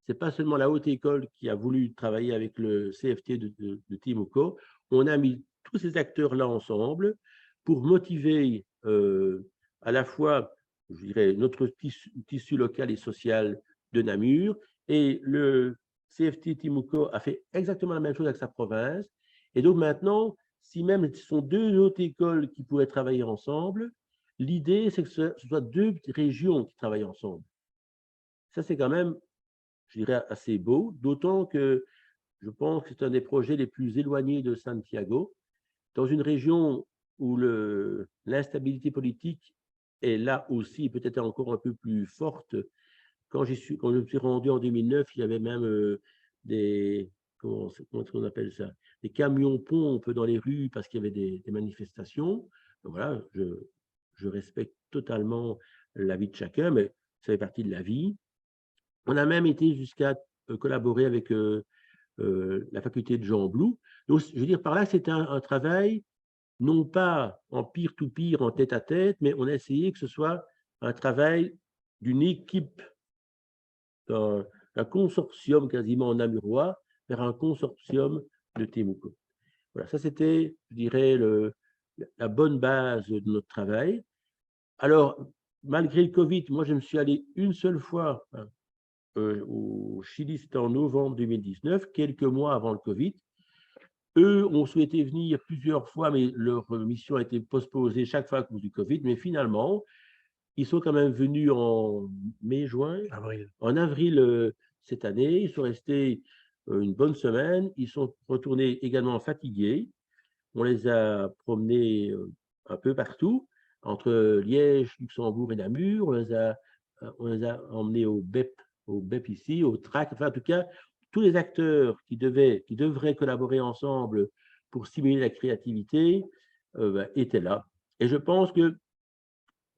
C'est pas seulement la haute école qui a voulu travailler avec le CFT de Timoko. On a mis tous ces acteurs-là ensemble pour motiver à la fois, je dirais, notre tissu local et social de Namur. Et le CFT Timoko a fait exactement la même chose avec sa province. Et donc maintenant, si même ce sont deux hautes écoles qui pourraient travailler ensemble, l'idée, c'est que ce soit deux régions qui travaillent ensemble. Ça, c'est quand même, je dirais, assez beau, d'autant que je pense que c'est un des projets les plus éloignés de Santiago, dans une région où l'instabilité politique est là aussi, peut-être encore un peu plus forte. Quand je me suis rendu en 2009, il y avait même comment on appelle ça, des camions-pompes dans les rues parce qu'il y avait des manifestations. Donc voilà, je respecte totalement la vie de chacun, mais ça fait partie de la vie. On a même été jusqu'à collaborer avec la faculté de Jean Blou. Donc, je veux dire, par là, c'était un travail, non pas en peer-to-peer, en tête-à-tête, mais on a essayé que ce soit un travail d'une équipe, d'un consortium quasiment namurois, vers un consortium de Temuco. Voilà, ça c'était, je dirais, la bonne base de notre travail. Alors, malgré le Covid, moi, je me suis allé une seule fois au Chili, c'était en novembre 2019, quelques mois avant le Covid. Eux ont souhaité venir plusieurs fois, mais leur mission a été postposée chaque fois à cause du Covid. Mais finalement, ils sont quand même venus en mai-juin, en avril cette année. Ils sont restés une bonne semaine. Ils sont retournés également fatigués. On les a promenés un peu partout, entre Liège, Luxembourg et Namur. On les a emmenés au BEP ici, au TRAC. Enfin, en tout cas, tous les acteurs qui devraient collaborer ensemble pour stimuler la créativité étaient là. Et je pense que,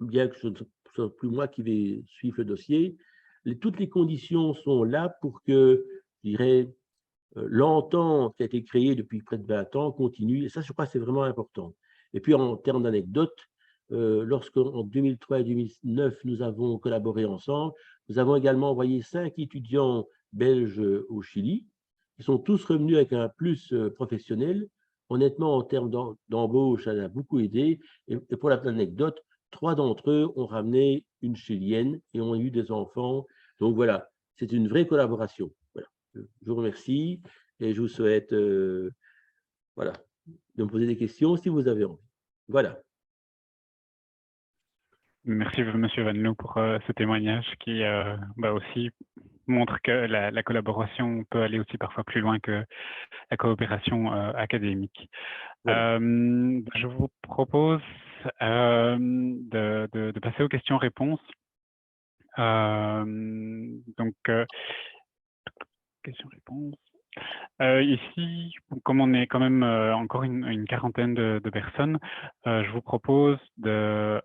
bien que ce ne soit plus moi qui vais suivre le dossier, toutes les conditions sont là pour que, je dirais, l'entente qui a été créée depuis près de 20 ans continue. Et ça, je crois que c'est vraiment important. Et puis, en termes d'anecdotes, lorsqu'en 2003 et 2009, nous avons collaboré ensemble, nous avons également envoyé 5 étudiants belges au Chili. Ils sont tous revenus avec un plus professionnel. Honnêtement, en termes d'embauche, ça a beaucoup aidé. Et pour la petite anecdote, 3 d'entre eux ont ramené une Chilienne et ont eu des enfants. Donc voilà, c'est une vraie collaboration. Voilà. Je vous remercie et je vous souhaite voilà, de me poser des questions si vous avez envie. Voilà. Merci, M. Van Loo, pour ce témoignage qui aussi montre que la collaboration peut aller aussi parfois plus loin que la coopération académique. Voilà. Je vous propose de passer aux questions-réponses. Donc, questions-réponses. Ici, comme on est quand même encore une quarantaine de personnes, je vous propose de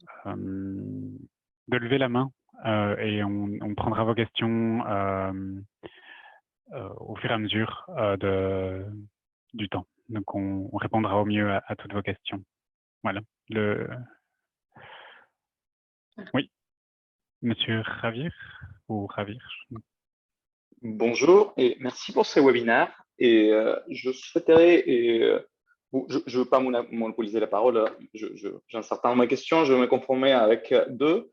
lever la main et on prendra vos questions au fur et à mesure du temps. Donc, on répondra au mieux à toutes vos questions. Voilà. Oui, Monsieur Ravir ou Ravir. Bonjour et merci pour ce webinaire. Et je souhaiterais, je ne veux pas monopoliser la parole, j'ai un certain nombre de questions, je vais me conformer avec deux.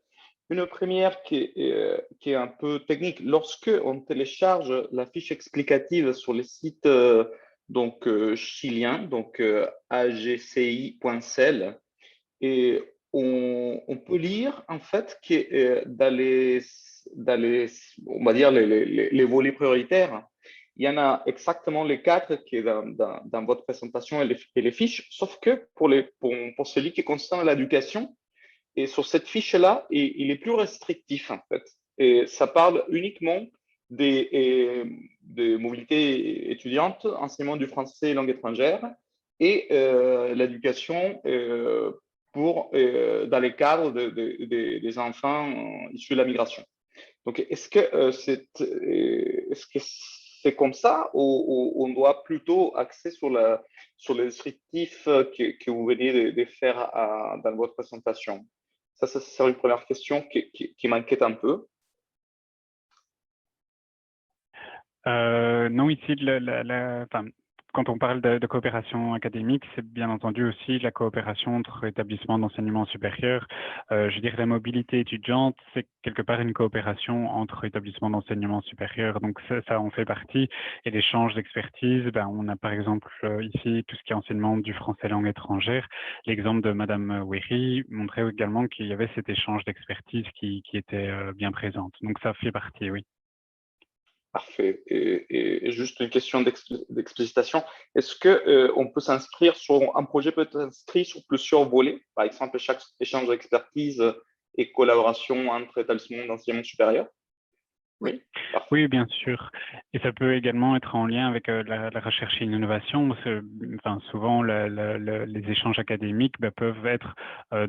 Une première qui est un peu technique. Lorsque on télécharge la fiche explicative sur les sites chiliens, donc agci.cl, et on peut lire en fait que on va dire les volets prioritaires, il y en a exactement les 4 qui est dans votre présentation et les fiches, sauf que pour celui qui concerne l'éducation, et sur cette fiche-là, il est plus restrictif en fait. Et ça parle uniquement des mobilités étudiantes, enseignement du français et langue étrangère, et l'éducation dans les cadres des enfants issus de la migration. Donc, est-ce que c'est comme ça ou on doit plutôt axer sur les descriptifs que vous venez de faire dans votre présentation? Ça, c'est une première question qui m'inquiète un peu. Non, ici, enfin, quand on parle de coopération académique, c'est bien entendu aussi la coopération entre établissements d'enseignement supérieur. Je veux dire, la mobilité étudiante, c'est quelque part une coopération entre établissements d'enseignement supérieur. Donc ça en fait partie. Et l'échange d'expertise, ben, on a par exemple ici tout ce qui est enseignement du français langue étrangère. L'exemple de Madame Wery montrait également qu'il y avait cet échange d'expertise qui était bien présente. Donc ça fait partie, oui. Parfait. Et juste une question d'explicitation. Est-ce que on peut s'inscrire sur un projet peut être inscrit sur plusieurs volets, par exemple chaque échange d'expertise et collaboration entre établissements d'enseignement supérieur? Oui. Parfait. Oui, bien sûr. Et ça peut également être en lien avec la recherche et l'innovation. Enfin, souvent, les échanges académiques peuvent être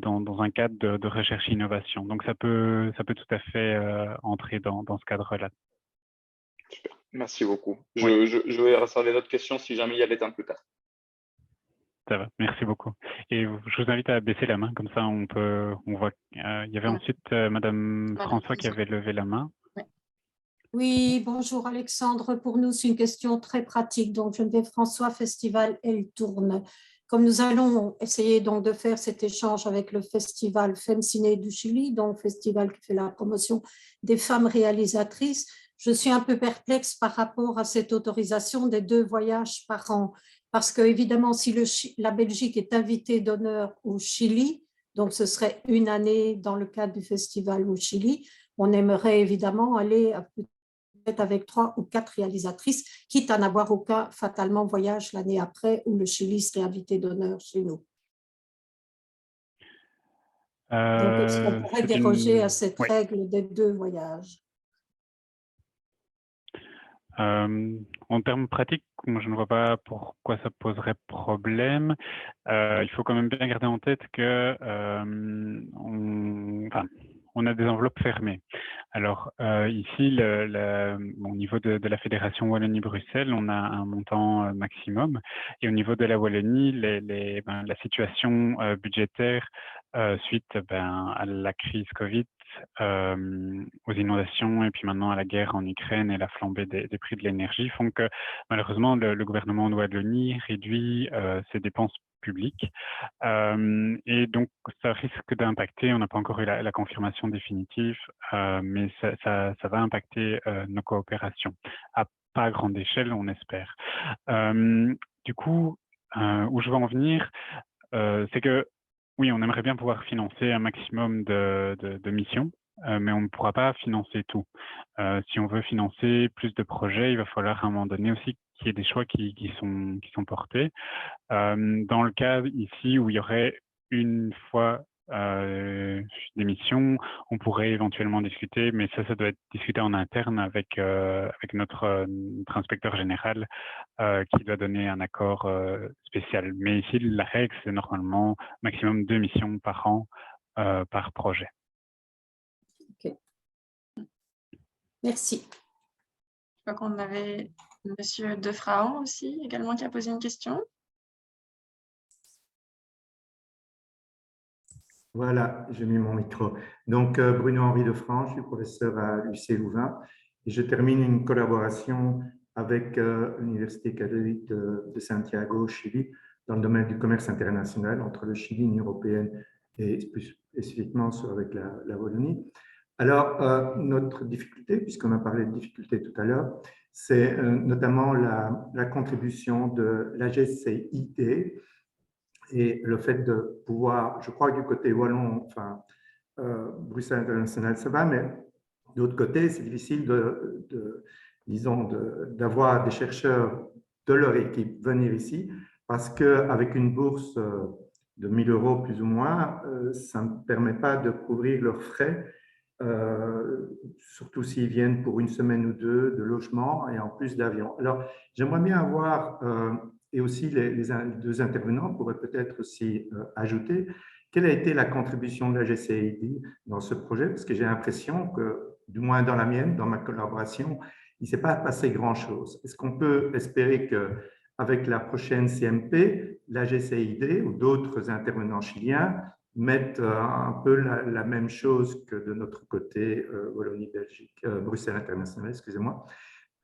dans un cadre de recherche et innovation. Donc, ça peut tout à fait entrer dans ce cadre-là. Super, merci beaucoup. Oui. Je vais réserver d'autres questions si jamais il y avait un plus tard. Ça va, merci beaucoup. Et je vous invite à baisser la main, comme ça on voit. Il y avait ensuite Madame François qui avait levé la main. Oui, bonjour Alexandre. Pour nous, c'est une question très pratique. Donc, Geneviève François, Festival Elle Tourne. Comme nous allons essayer donc de faire cet échange avec le festival FemCiné du Chili, donc festival qui fait la promotion des femmes réalisatrices, je suis un peu perplexe par rapport à cette autorisation des 2 voyages par an. Parce que, évidemment, si la Belgique est invitée d'honneur au Chili, donc ce serait une année dans le cadre du festival au Chili, on aimerait évidemment aller avec 3 ou 4 réalisatrices, quitte à n'avoir aucun fatalement voyage l'année après où le Chili serait invité d'honneur chez nous. Donc, est-ce qu'on pourrait déroger à cette règle des 2 voyages? En termes pratiques, moi, je ne vois pas pourquoi ça poserait problème. Il faut quand même bien garder en tête que on a des enveloppes fermées. Alors ici, au niveau de la Fédération Wallonie-Bruxelles, on a un montant maximum. Et au niveau de la Wallonie, la situation budgétaire suite à la crise Covid, aux inondations et puis maintenant à la guerre en Ukraine et la flambée des prix de l'énergie font que malheureusement le gouvernement de Wallonie réduit ses dépenses publiques et donc ça risque d'impacter, on n'a pas encore eu la confirmation définitive, mais ça va impacter nos coopérations à pas grande échelle, on espère. Du coup, où je veux en venir, c'est que oui, on aimerait bien pouvoir financer un maximum de missions, mais on ne pourra pas financer tout. Si on veut financer plus de projets, il va falloir à un moment donné aussi qu'il y ait des choix qui sont portés. Dans le cas ici où il y aurait une fois des missions, on pourrait éventuellement discuter, mais ça doit être discuté en interne avec notre inspecteur général qui doit donner un accord spécial. Mais ici, la règle, c'est normalement maximum 2 missions par an par projet. Ok. Merci. Je crois qu'on avait Monsieur Defraon aussi, également, qui a posé une question. Voilà, j'ai mis mon micro. Donc, Bruno-Henri Defraon, je suis professeur à l'UC Louvain et je termine une collaboration avec l'Université catholique de Santiago au Chili dans le domaine du commerce international entre le Chili, l'Union européenne et plus spécifiquement avec la Wallonie. Alors, notre difficulté, puisqu'on a parlé de difficulté tout à l'heure, c'est notamment la contribution de l'AGCID et le fait de pouvoir, je crois que du côté wallon, enfin, Bruxelles International, ça va, mais de l'autre côté, c'est difficile disons, d'avoir des chercheurs de leur équipe venir ici, parce qu'avec une bourse de 1 000 € plus ou moins, ça ne permet pas de couvrir leurs frais, surtout s'ils viennent pour une semaine ou deux de logement et en plus d'avion. Alors, j'aimerais bien avoir, et aussi les 2 intervenants pourraient peut-être aussi ajouter, quelle a été la contribution de la GCID dans ce projet, parce que j'ai l'impression que, du moins dans la mienne, dans ma collaboration, il ne s'est pas passé grand-chose. Est-ce qu'on peut espérer qu'avec la prochaine CMP, la GCID ou d'autres intervenants chiliens mettent un peu la même chose que de notre côté Wallonie-Belgique, Bruxelles International, excusez-moi,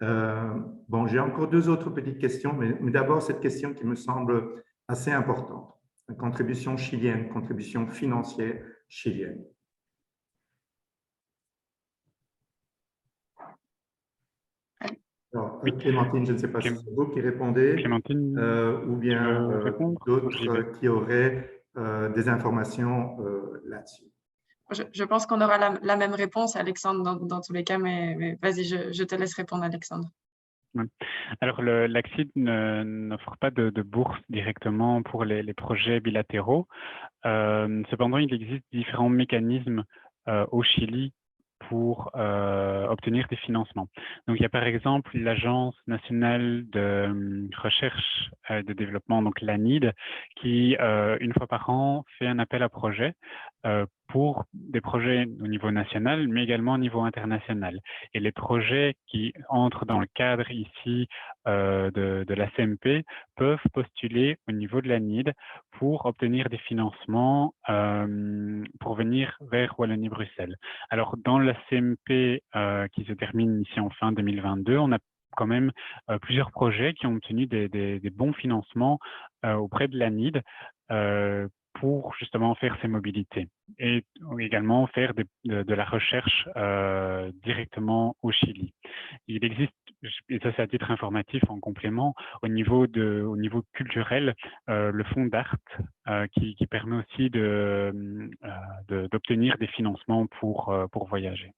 Bon, j'ai encore deux autres petites questions, mais d'abord cette question qui me semble assez importante. La contribution chilienne, contribution financière chilienne. Alors, Clémentine, je ne sais pas si c'est vous qui répondez, Clémentine, ou bien d'autres qui auraient des informations là-dessus. Je pense qu'on aura la même réponse, Alexandre, dans tous les cas, mais vas-y, je te laisse répondre, Alexandre. Ouais. Alors, l'ACCID n'offre pas de bourse directement pour les projets bilatéraux. Cependant, il existe différents mécanismes au Chili pour obtenir des financements. Donc, il y a par exemple l'Agence nationale de recherche et de développement, donc l'ANID, qui, une fois par an, fait un appel à projet pour des projets au niveau national, mais également au niveau international. Et les projets qui entrent dans le cadre ici de la CMP peuvent postuler au niveau de l'ANID pour obtenir des financements pour venir vers Wallonie-Bruxelles. Alors, dans la CMP qui se termine ici en fin 2022, on a quand même plusieurs projets qui ont obtenu des bons financements auprès de l'ANID pour justement faire ces mobilités et également faire de la recherche directement au Chili. Il existe, et ça c'est à titre informatif en complément, au niveau culturel, le fonds d'art qui permet aussi d'obtenir des financements pour voyager.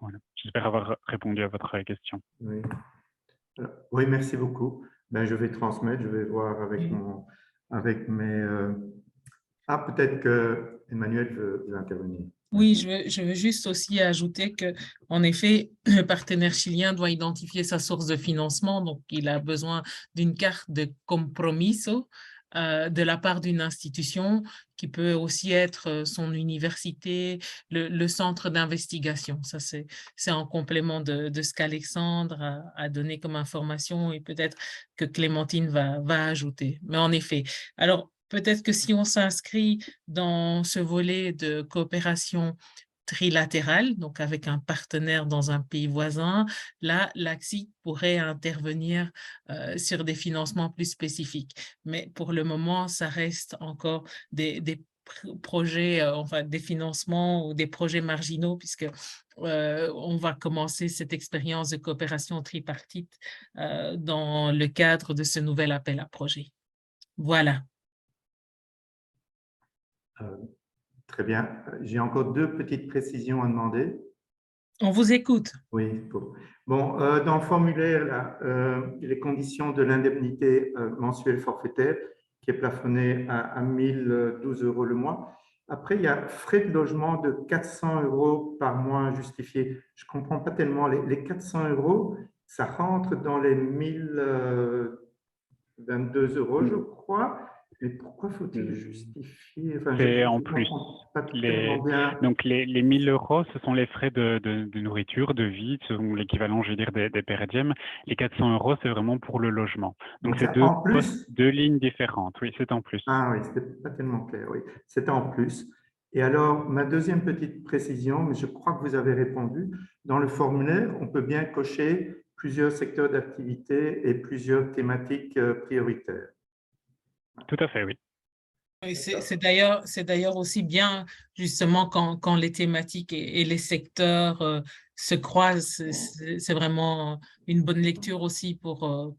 Voilà. J'espère avoir répondu à votre question. Oui, oui, merci beaucoup. Ben, je vais transmettre, je vais voir avec mes... Ah, peut-être que Emmanuel veut intervenir. Oui, je veux juste aussi ajouter que, en effet, le partenaire chilien doit identifier sa source de financement, donc il a besoin d'une carte de compromiso de la part d'une institution qui peut aussi être son université, le centre d'investigation. Ça, c'est en complément de ce qu'Alexandre a donné comme information et peut-être que Clémentine va ajouter. Mais en effet, alors, peut-être que si on s'inscrit dans ce volet de coopération trilatérale, donc avec un partenaire dans un pays voisin, là, l'ACCID pourrait intervenir sur des financements plus spécifiques. Mais pour le moment, ça reste encore des projets, enfin des financements ou des projets marginaux, puisque on va commencer cette expérience de coopération tripartite dans le cadre de ce nouvel appel à projet. Voilà. Très bien. J'ai encore deux petites précisions à demander. On vous écoute. Oui. Bon, dans le formulaire, là, les conditions de l'indemnité mensuelle forfaitaire qui est plafonnée à 1012 € le mois. Après, il y a frais de logement de 400 € par mois justifiés. Je ne comprends pas tellement. Les 400 €, ça rentre dans les 1022 €, je crois. Mais pourquoi faut-il justifier? Enfin, c'est en plus. Donc, les 1000 €, ce sont les frais de nourriture, de vie, ce sont l'équivalent, je veux dire, des per diem. Les 400 € c'est vraiment pour le logement. Donc, c'est deux lignes différentes. Oui, c'est en plus. Ah oui, c'était pas tellement clair. Oui, c'est en plus. Et alors, ma deuxième petite précision, mais je crois que vous avez répondu, dans le formulaire, on peut bien cocher plusieurs secteurs d'activité et plusieurs thématiques prioritaires. Tout à fait, oui. C'est d'ailleurs aussi bien justement quand les thématiques et les secteurs se croisent, c'est vraiment une bonne lecture aussi pour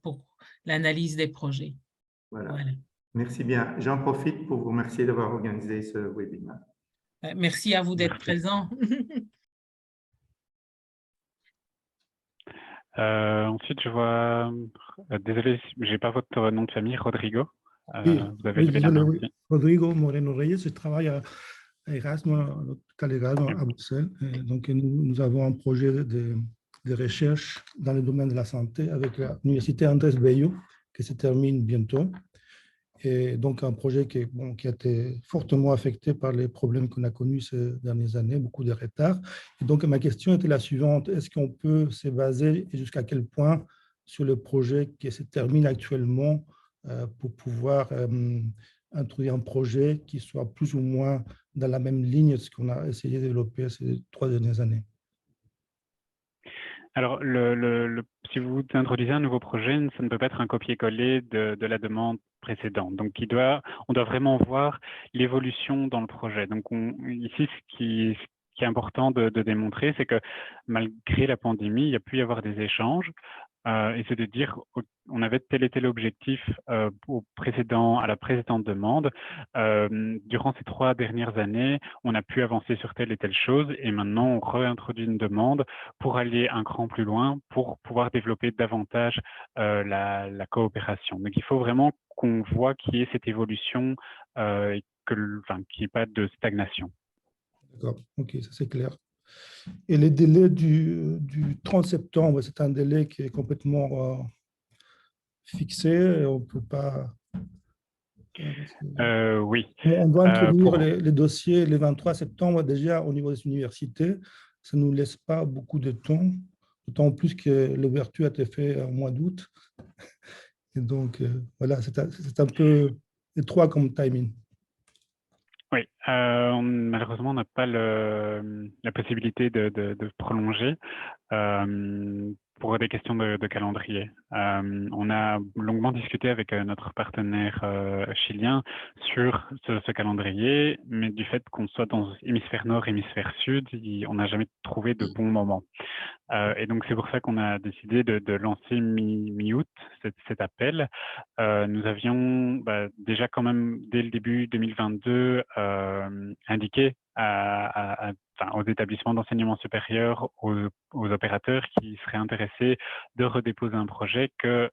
l'analyse des projets. Voilà. Merci bien. J'en profite pour vous remercier d'avoir organisé ce webinaire. Merci à vous d'être présent. Ensuite, je vois, désolé, je n'ai pas votre nom de famille, Rodrigo. Oui, vous avez levé la main. Oui. Rodrigo Moreno Reyes, je travaille à Erasmus, à Bruxelles. Et donc, nous avons un projet de recherche dans le domaine de la santé avec l'université Andrés Bello, qui se termine bientôt. Et donc, un projet qui a été fortement affecté par les problèmes qu'on a connus ces dernières années, beaucoup de retard. Et donc, ma question était la suivante. Est-ce qu'on peut se baser et jusqu'à quel point sur le projet qui se termine actuellement pour pouvoir introduire un projet qui soit plus ou moins dans la même ligne de ce qu'on a essayé de développer ces 3 dernières années? Alors, si vous introduisez un nouveau projet, ça ne peut pas être un copier-coller de la demande précédente. Donc, on doit vraiment voir l'évolution dans le projet. Donc, ici, ce qui est important de démontrer, c'est que malgré la pandémie, il y a pu y avoir des échanges. Et c'est de dire, on avait tel et tel objectif à la précédente demande. Durant ces 3 dernières années, on a pu avancer sur telle et telle chose et maintenant on réintroduit une demande pour aller un cran plus loin, pour pouvoir développer davantage la coopération. Donc il faut vraiment qu'on voit qu'il y ait cette évolution et qu'il n'y ait pas de stagnation. D'accord, ok, ça c'est clair. Et les délais du 30 septembre, c'est un délai qui est complètement fixé et on ne peut pas… Oui. On doit introduire les dossiers le 23 septembre déjà au niveau des universités. Ça ne nous laisse pas beaucoup de temps, d'autant plus que l'ouverture a été faite au mois d'août. Et donc, voilà, c'est un peu étroit comme timing. Oui, malheureusement, on n'a pas la possibilité de prolonger pour des questions de calendrier. On a longuement discuté avec notre partenaire chilien sur ce calendrier, mais du fait qu'on soit dans hémisphère nord, hémisphère sud, on n'a jamais trouvé de bon moment. Et donc, c'est pour ça qu'on a décidé de lancer mi-août cet appel. Nous avions déjà quand même, dès le début 2022, indiqué aux établissements d'enseignement supérieur, aux opérateurs qui seraient intéressés de redéposer un projet, que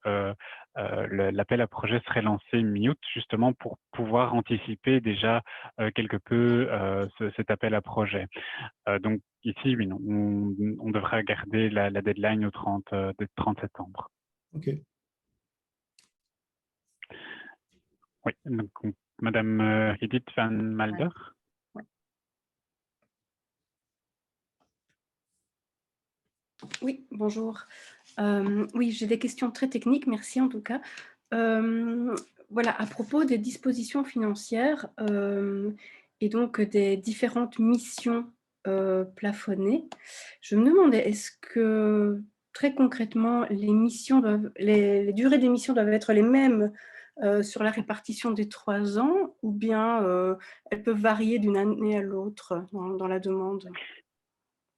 l'appel à projet serait lancé mi-août, justement pour pouvoir anticiper déjà quelque peu cet appel à projet. Donc ici, oui, non, on devra garder la deadline au 30 septembre. OK. Oui, donc Madame Edith Van Malder. Ouais. Oui, bonjour. Oui, j'ai des questions très techniques, merci en tout cas. Voilà, à propos des dispositions financières et donc des différentes missions plafonnées, je me demandais, est-ce que très concrètement, les durées des missions doivent être les mêmes sur la répartition des 3 ans, ou bien elles peuvent varier d'une année à l'autre dans la demande?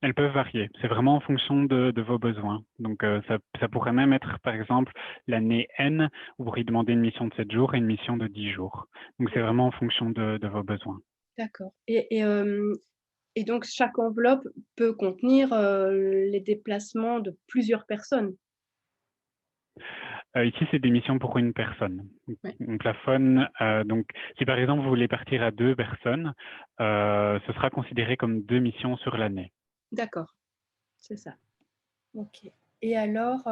Elles peuvent varier. C'est vraiment en fonction de vos besoins. Donc, ça pourrait même être, par exemple, l'année N, où vous demandez une mission de 7 jours et une mission de 10 jours. Donc, c'est vraiment en fonction de vos besoins. D'accord. Et donc, chaque enveloppe peut contenir les déplacements de plusieurs personnes? Ici, c'est des missions pour une personne. Oui. On plafonne. Donc, si par exemple, vous voulez partir à 2 personnes, ce sera considéré comme 2 missions sur l'année. D'accord, c'est ça. Ok. Et alors,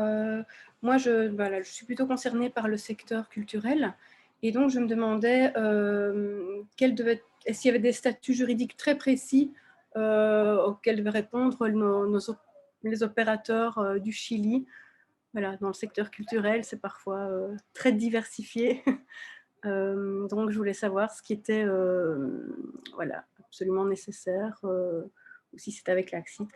moi, je suis plutôt concernée par le secteur culturel. Et donc, je me demandais est-ce qu'il y avait des statuts juridiques très précis auxquels devaient répondre les opérateurs du Chili. Voilà, dans le secteur culturel, c'est parfois très diversifié. Donc, je voulais savoir ce qui était voilà, absolument nécessaire, ou si c'était avec l'ACCIT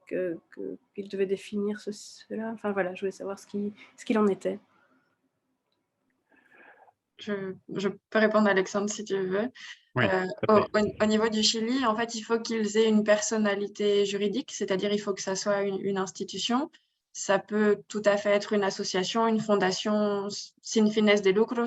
qu'il devait définir cela. Enfin, voilà, je voulais savoir ce qu'il en était. Je peux répondre, Alexandre, si tu veux. Oui, au niveau du Chili, en fait, il faut qu'ils aient une personnalité juridique, c'est-à-dire il faut que ça soit une institution. Ça peut tout à fait être une association, une fondation sin fines de lucro,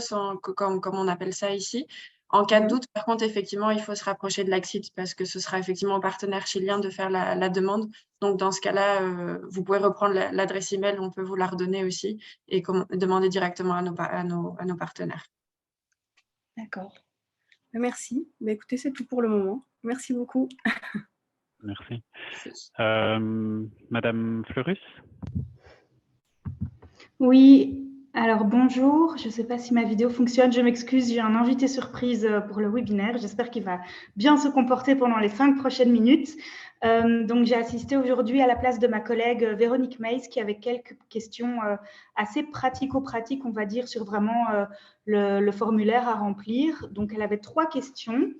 comme on appelle ça ici. En cas de doute, par contre, effectivement, il faut se rapprocher de l'ACCIT parce que ce sera effectivement au partenaire chilien de faire la demande. Donc, dans ce cas-là, vous pouvez reprendre l'adresse email, on peut vous la redonner aussi et demander directement à nos partenaires. D'accord. Merci. Bah, écoutez, c'est tout pour le moment. Merci beaucoup. Merci. Madame Fleurus? Oui, alors bonjour. Je ne sais pas si ma vidéo fonctionne. Je m'excuse, j'ai un invité surprise pour le webinaire. J'espère qu'il va bien se comporter pendant les 5 prochaines minutes. Donc, j'ai assisté aujourd'hui à la place de ma collègue Véronique Meis qui avait quelques questions assez pratico-pratiques, on va dire, sur vraiment le formulaire à remplir. Donc, elle avait 3 questions.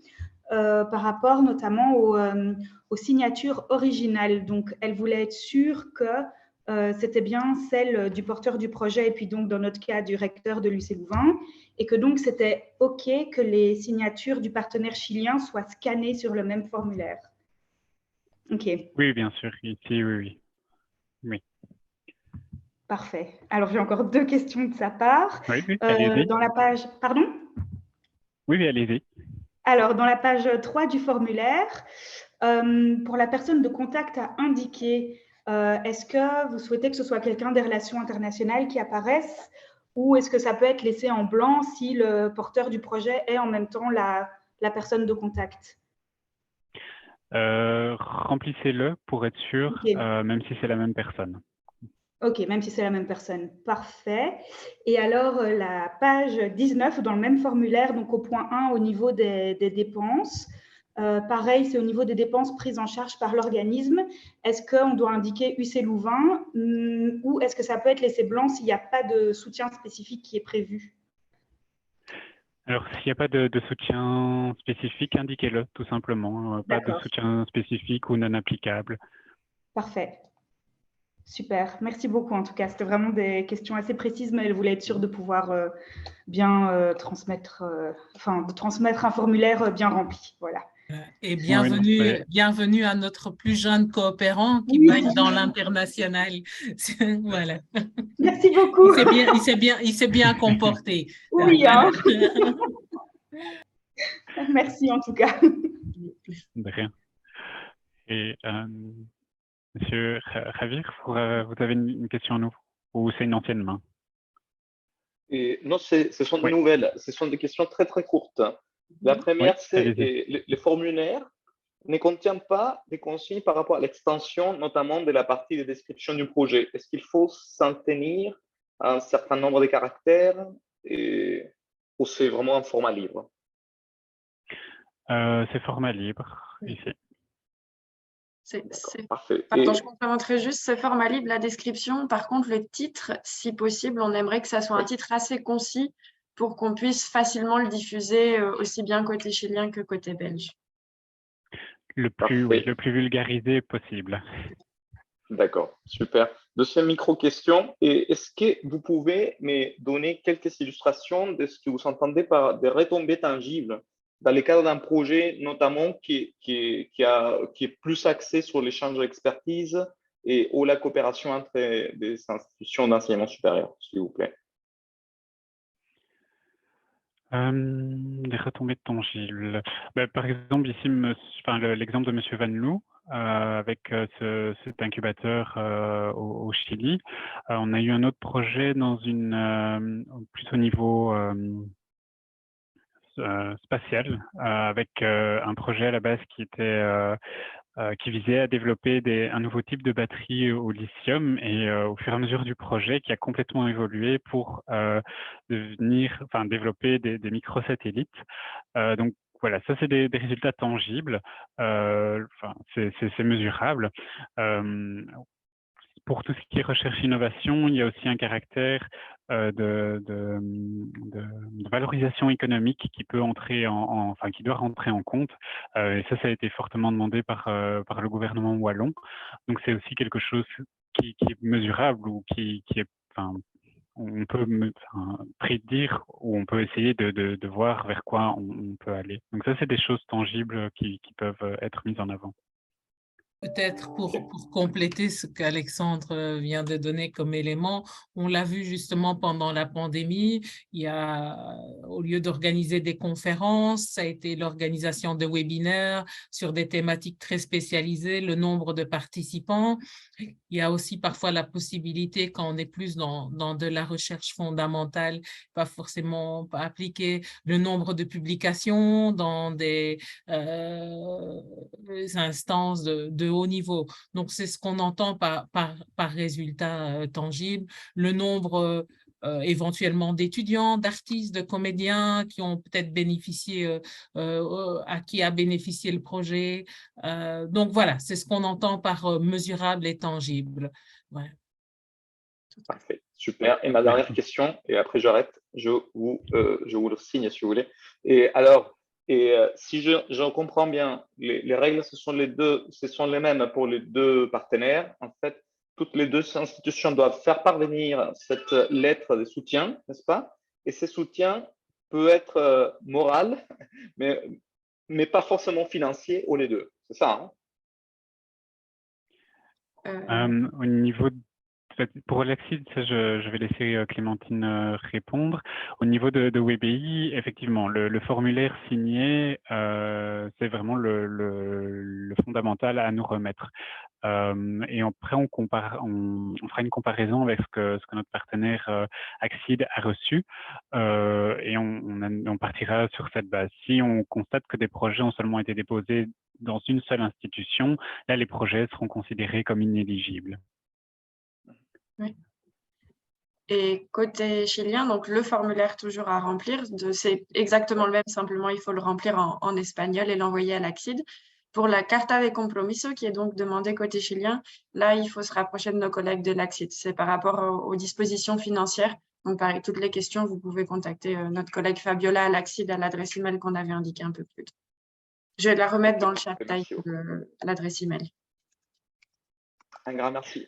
par rapport notamment aux signatures originales. Donc, elle voulait être sûre que c'était bien celle du porteur du projet et puis donc dans notre cas du recteur de l'UC Louvain et que donc c'était OK que les signatures du partenaire chilien soient scannées sur le même formulaire. OK. Oui, bien sûr. Ici, oui. Parfait. Alors, j'ai encore 2 questions de sa part. Oui, allez-y. Dans la page... Pardon? Oui, allez-y. Alors, dans la page 3 du formulaire, pour la personne de contact à indiquer, est-ce que vous souhaitez que ce soit quelqu'un des relations internationales qui apparaisse ou est-ce que ça peut être laissé en blanc si le porteur du projet est en même temps la personne de contact? Remplissez-le pour être sûr, Okay. même si c'est la même personne. OK, même si c'est la même personne. Parfait. Et alors, la page 19, dans le même formulaire, donc au point 1, au niveau des dépenses, pareil, c'est au niveau des dépenses prises en charge par l'organisme. Est-ce qu'on doit indiquer UC Louvain ou est-ce que ça peut être laissé blanc s'il n'y a pas de soutien spécifique qui est prévu? Alors, s'il n'y a pas de soutien spécifique, indiquez-le, tout simplement. Pas de soutien spécifique ou non applicable. Parfait. Super, merci beaucoup en tout cas. C'était vraiment des questions assez précises, mais elle voulait être sûre de pouvoir bien transmettre, de transmettre un formulaire bien rempli. Voilà. Et bienvenue à notre plus jeune coopérant qui baigne dans l'international. Voilà. Merci beaucoup. Il s'est bien comporté. Oui, hein. Merci en tout cas. De rien. Et Monsieur Javier, vous avez une question à nous ou c'est une ancienne main? Et non, ce sont des nouvelles. Ce sont des questions très, très courtes. La première, c'est les formulaires ne contiennent pas des consignes par rapport à l'extension, notamment de la partie de description du projet. Est-ce qu'il faut s'en tenir à un certain nombre de caractères ou c'est vraiment un format libre? C'est format libre ici. Parfait. Pardon, je complémenterai juste, c'est format libre, la description. Par contre, le titre, si possible, on aimerait que ça soit un titre assez concis pour qu'on puisse facilement le diffuser aussi bien côté chilien que côté belge. Le plus vulgarisé possible. D'accord, super. Deuxième micro-question. Est-ce que vous pouvez me donner quelques illustrations de ce que vous entendez par des retombées tangibles dans le cadre d'un projet, notamment qui est plus axé sur l'échange d'expertise ou la coopération entre des institutions d'enseignement supérieur, s'il vous plaît? Des retombées tangibles. Par exemple, ici, l'exemple de Monsieur Van Loo, avec cet incubateur au Chili. On a eu un autre projet dans plus au niveau spatial, avec un projet à la base qui visait à développer un nouveau type de batterie au lithium et au fur et à mesure du projet qui a complètement évolué pour développer des microsatellites. Donc voilà, ça c'est des résultats tangibles, c'est mesurable. Pour tout ce qui est recherche-innovation, il y a aussi un caractère de valorisation économique qui peut entrer qui doit rentrer en compte. Et ça a été fortement demandé par le gouvernement wallon. Donc c'est aussi quelque chose qui est mesurable ou qui est, on peut prédire ou on peut essayer de voir vers quoi on peut aller. Donc ça, c'est des choses tangibles qui peuvent être mises en avant. Peut-être pour compléter ce qu'Alexandre vient de donner comme élément, on l'a vu justement pendant la pandémie, au lieu d'organiser des conférences, ça a été l'organisation de webinaires sur des thématiques très spécialisées, le nombre de participants. Il y a aussi parfois la possibilité, quand on est plus dans de la recherche fondamentale, pas forcément appliquer le nombre de publications dans des instances de haut niveau. Donc, c'est ce qu'on entend par résultat tangible. Le nombre éventuellement d'étudiants, d'artistes, de comédiens qui ont peut-être bénéficié, à qui a bénéficié le projet. Donc, voilà, c'est ce qu'on entend par mesurable et tangible. Ouais. Parfait, super. Et ma dernière question, et après j'arrête, je vous le signe si vous voulez. Et alors, Et si je comprends bien, les règles, ce sont les mêmes pour les deux partenaires. En fait, toutes les deux institutions doivent faire parvenir cette lettre de soutien, n'est-ce pas? Et ce soutien peut être moral, mais pas forcément financier aux les deux. C'est ça, hein? Au niveau pour l'ACCID, ça, je vais laisser Clémentine répondre. Au niveau de WBI, effectivement, le formulaire signé, c'est vraiment le fondamental à nous remettre. Et après, on fera une comparaison avec ce que notre partenaire ACCID a reçu et on partira sur cette base. Si on constate que des projets ont seulement été déposés dans une seule institution, là, les projets seront considérés comme inéligibles. Oui. Et côté chilien, donc le formulaire toujours à remplir, c'est exactement le même, simplement il faut le remplir en espagnol et l'envoyer à l'ACCID. Pour la carta de compromiso, qui est donc demandée côté chilien, là, il faut se rapprocher de nos collègues de l'ACCID. C'est par rapport aux dispositions financières. Donc, pareil, toutes les questions, vous pouvez contacter notre collègue Fabiola à l'ACCID à l'adresse email qu'on avait indiquée un peu plus tôt. Je vais la remettre dans le chat, l'adresse email. Un grand merci.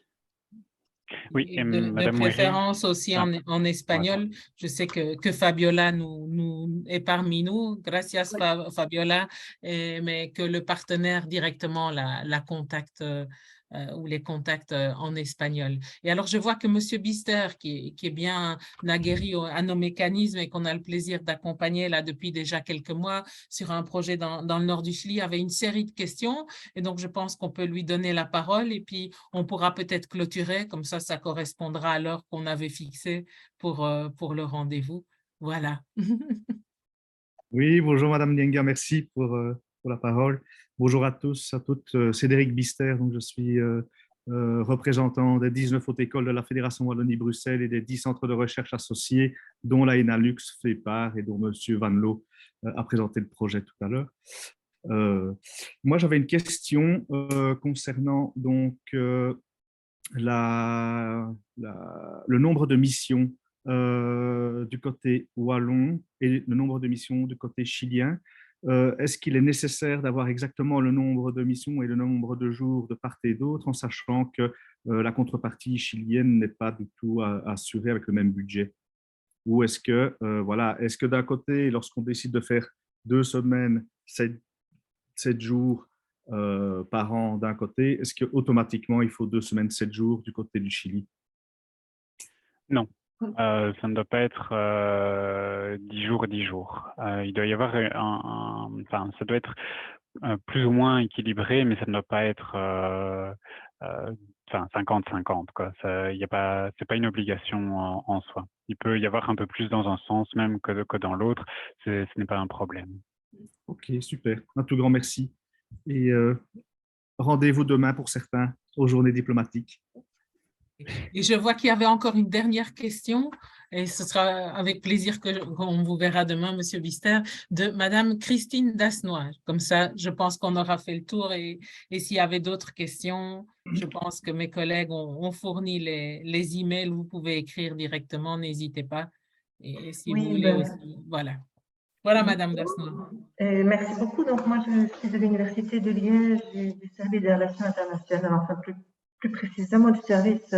Oui, et de préférence aussi en espagnol. Voilà. Je sais que Fabiola nous est parmi nous, gracias Fabiola, mais que le partenaire directement la contacte ou les contacte en espagnol. Et alors, je vois que M. Bister, qui est bien aguerri à nos mécanismes et qu'on a le plaisir d'accompagner là depuis déjà quelques mois sur un projet dans le nord du Chili, avait une série de questions. Et donc, je pense qu'on peut lui donner la parole et puis on pourra peut-être clôturer. Comme ça correspondra à l'heure qu'on avait fixée pour le rendez-vous. Voilà. Oui, bonjour Madame Dienga, merci pour la parole. Bonjour à tous, à toutes. Cédric Bister, donc je suis représentant des 19 hautes écoles de la Fédération Wallonie-Bruxelles et des 10 centres de recherche associés, dont la Enalux fait part et dont M. Van Loo a présenté le projet tout à l'heure. Moi, j'avais une question concernant donc le nombre de missions du côté wallon et le nombre de missions du côté chilien. Est-ce qu'il est nécessaire d'avoir exactement le nombre de missions et le nombre de jours de part et d'autre, en sachant que la contrepartie chilienne n'est pas du tout assurée avec le même budget? Ou est-ce que, est-ce que d'un côté, lorsqu'on décide de faire 2 semaines, 7 jours par an d'un côté, est-ce qu'automatiquement il faut 2 semaines, 7 jours du côté du Chili? Non. Ça ne doit pas être 10 jours, 10 jours. Il doit y avoir ça doit être plus ou moins équilibré, mais ça ne doit pas être 50-50. C'est pas une obligation en soi. Il peut y avoir un peu plus dans un sens même que dans l'autre. Ce n'est pas un problème. Ok, super. Un tout grand merci. Et rendez-vous demain pour certains aux journées diplomatiques. Et je vois qu'il y avait encore une dernière question, et ce sera avec plaisir qu'on vous verra demain, M. Bister, de Mme Christine Dasnois. Comme ça, je pense qu'on aura fait le tour, et s'il y avait d'autres questions, je pense que mes collègues ont fourni les emails, vous pouvez écrire directement, n'hésitez pas. Et si vous voulez aussi, voilà. Voilà, Mme Dasnois. Merci beaucoup. Donc, moi, je suis de l'Université de Liège et du service des relations internationales, enfin plus précisément du service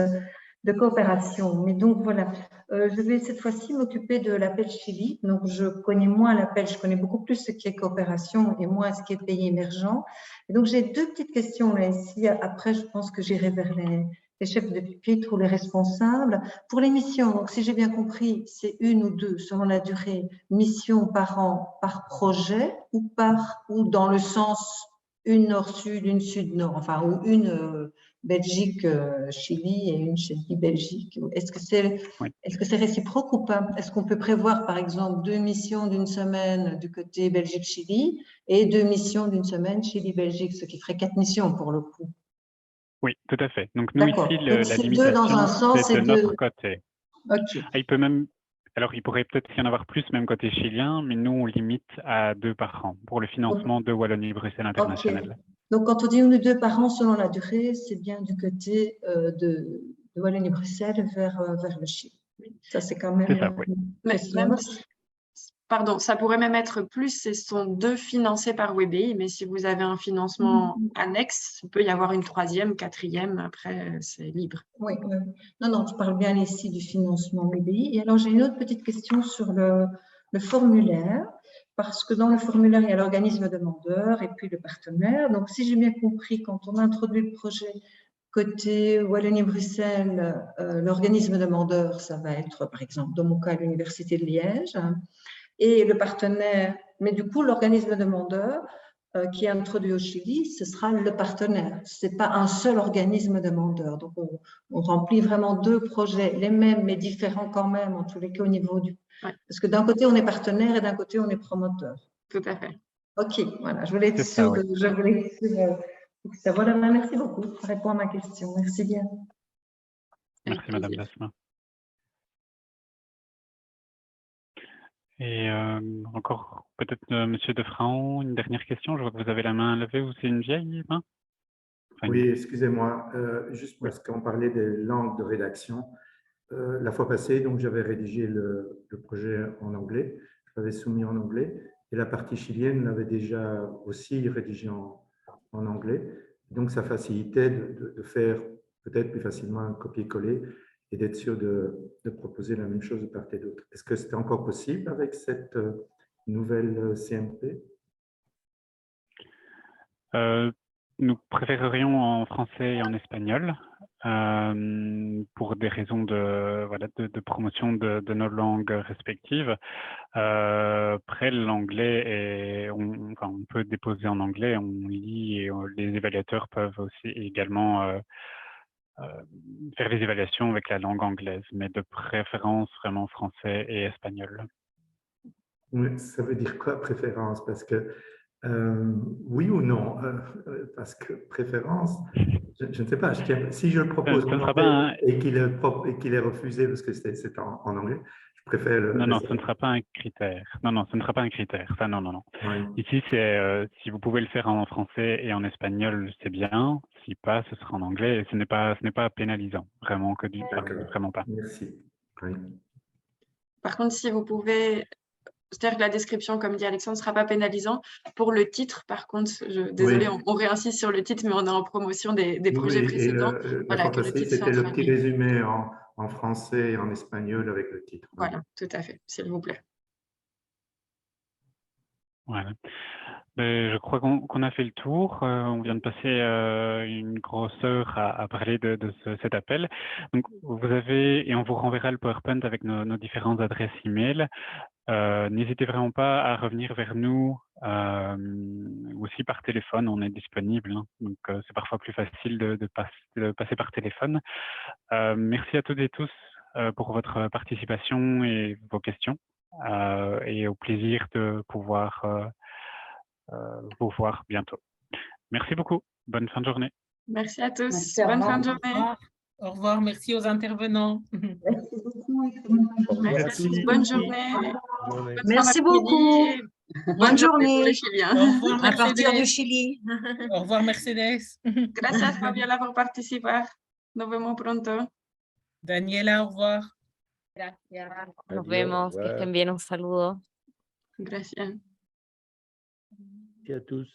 de coopération. Mais donc, voilà, je vais cette fois-ci m'occuper de l'appel Chili. Donc, je connais moins l'appel, je connais beaucoup plus ce qui est coopération et moins ce qui est pays émergent. Et donc, j'ai 2 petites questions là ici. Après, je pense que j'irai vers les chefs de pupitre ou les responsables. Pour les missions, donc, si j'ai bien compris, c'est 1 ou 2, selon la durée, missions par an, par projet, ou dans le sens une nord-sud, une sud-nord, enfin, ou une Belgique-Chili et une Chili-Belgique. Est-ce que c'est réciproque ou pas? Est-ce qu'on peut prévoir, par exemple, 2 missions d'1 semaine du côté Belgique-Chili et 2 missions d'1 semaine Chili-Belgique, ce qui ferait 4 missions pour le coup? Oui, tout à fait. Donc, nous, ici, la limitation, c'est de notre côté. Okay. Il peut même, alors, il pourrait peut-être y en avoir plus, même côté chilien, mais nous, on limite à 2 par an pour le financement de Wallonie-Bruxelles International. Okay. Donc, quand on dit 1 ou 2 par an selon la durée, c'est bien du côté de Wallonie-Bruxelles vers le Chili. Ça, c'est quand même… C'est ça, oui. Mais pardon, ça pourrait même être plus, ce sont 2 financés par WBI, mais si vous avez un financement annexe, il peut y avoir une 3e, 4e, après c'est libre. Oui, oui. Non, non, je parle bien ici du financement WBI. Et alors, j'ai une autre petite question sur le formulaire, parce que dans le formulaire, il y a l'organisme demandeur et puis le partenaire. Donc, si j'ai bien compris, quand on introduit le projet côté Wallonie-Bruxelles, l'organisme demandeur, ça va être, par exemple, dans mon cas, l'Université de Liège, et le partenaire, mais du coup, l'organisme demandeur qui est introduit au Chili, ce sera le partenaire. Ce n'est pas un seul organisme demandeur. Donc, on remplit vraiment 2 projets, les mêmes, mais différents quand même, en tous les cas au niveau du... Ouais. Parce que d'un côté, on est partenaire et d'un côté, on est promoteur. Tout à fait. OK, voilà, je voulais être sûre. Voilà, merci beaucoup. Ça répond à ma question. Merci bien. Merci, Madame Lasma. Et encore peut-être Monsieur Defraon, une dernière question. Je vois que vous avez la main levée ou c'est une vieille main? Enfin, Oui, excusez-moi, juste parce qu'on parlait des langues de rédaction. La fois passée, donc j'avais rédigé le projet en anglais, je l'avais soumis en anglais, et la partie chilienne l'avait déjà aussi rédigé en anglais. Donc ça facilitait de faire peut-être plus facilement un copier-coller et d'être sûr de proposer la même chose de part et d'autre. Est-ce que c'était encore possible avec cette nouvelle CMP? Nous préférerions en français et en espagnol pour des raisons de promotion de nos langues respectives. Après, l'anglais, on peut déposer en anglais, on lit et les évaluateurs peuvent aussi également faire des évaluations avec la langue anglaise, mais de préférence vraiment français et espagnol. Oui, ça veut dire quoi préférence? Parce que oui ou non? Parce que préférence, je ne sais pas. Si je le propose en anglais et qu'il est refusé parce que c'est en anglais, je préfère le... Non, ce ne sera pas un critère. Non, ce ne sera pas un critère. Ça, non. Oui. Ici, c'est si vous pouvez le faire en français et en espagnol, c'est bien. Si pas, ce sera en anglais. Et ce n'est pas pénalisant, vraiment vraiment pas. Merci. Oui. Par contre, si vous pouvez, c'est-à-dire que la description, comme dit Alexandre, ne sera pas pénalisant. Pour le titre, par contre, désolé, oui. on réinsiste sur le titre, mais on est en promotion des projets précédents. La fois passée, c'était le petit résumé en français et en espagnol avec le titre. Voilà, tout à fait, s'il vous plaît. Voilà. Je crois qu'on a fait le tour. On vient de passer une grosse heure à parler de cet appel. Donc, vous avez, et on vous renverra le PowerPoint avec nos différentes adresses email. N'hésitez vraiment pas à revenir vers nous aussi par téléphone. On est disponible, hein. Donc c'est parfois plus facile de passer par téléphone. Merci à toutes et tous pour votre participation et vos questions. Et au plaisir de pouvoir vous voir bientôt. Merci beaucoup. Bonne fin de journée. Merci à tous. Merci, bonne fin de journée. Au revoir. Merci aux intervenants. Merci beaucoup. Merci à tous. Bonne journée. Merci beaucoup. Bonne journée. Au revoir, À partir du Mercedes. Chili. Au revoir, Mercedes. Gracias, Fabiola, por participar. Nos vemos pronto. Daniela, au revoir. Gracias. Nos vemos. Que estén bien. Un saludo. Gracias. Merci à tous.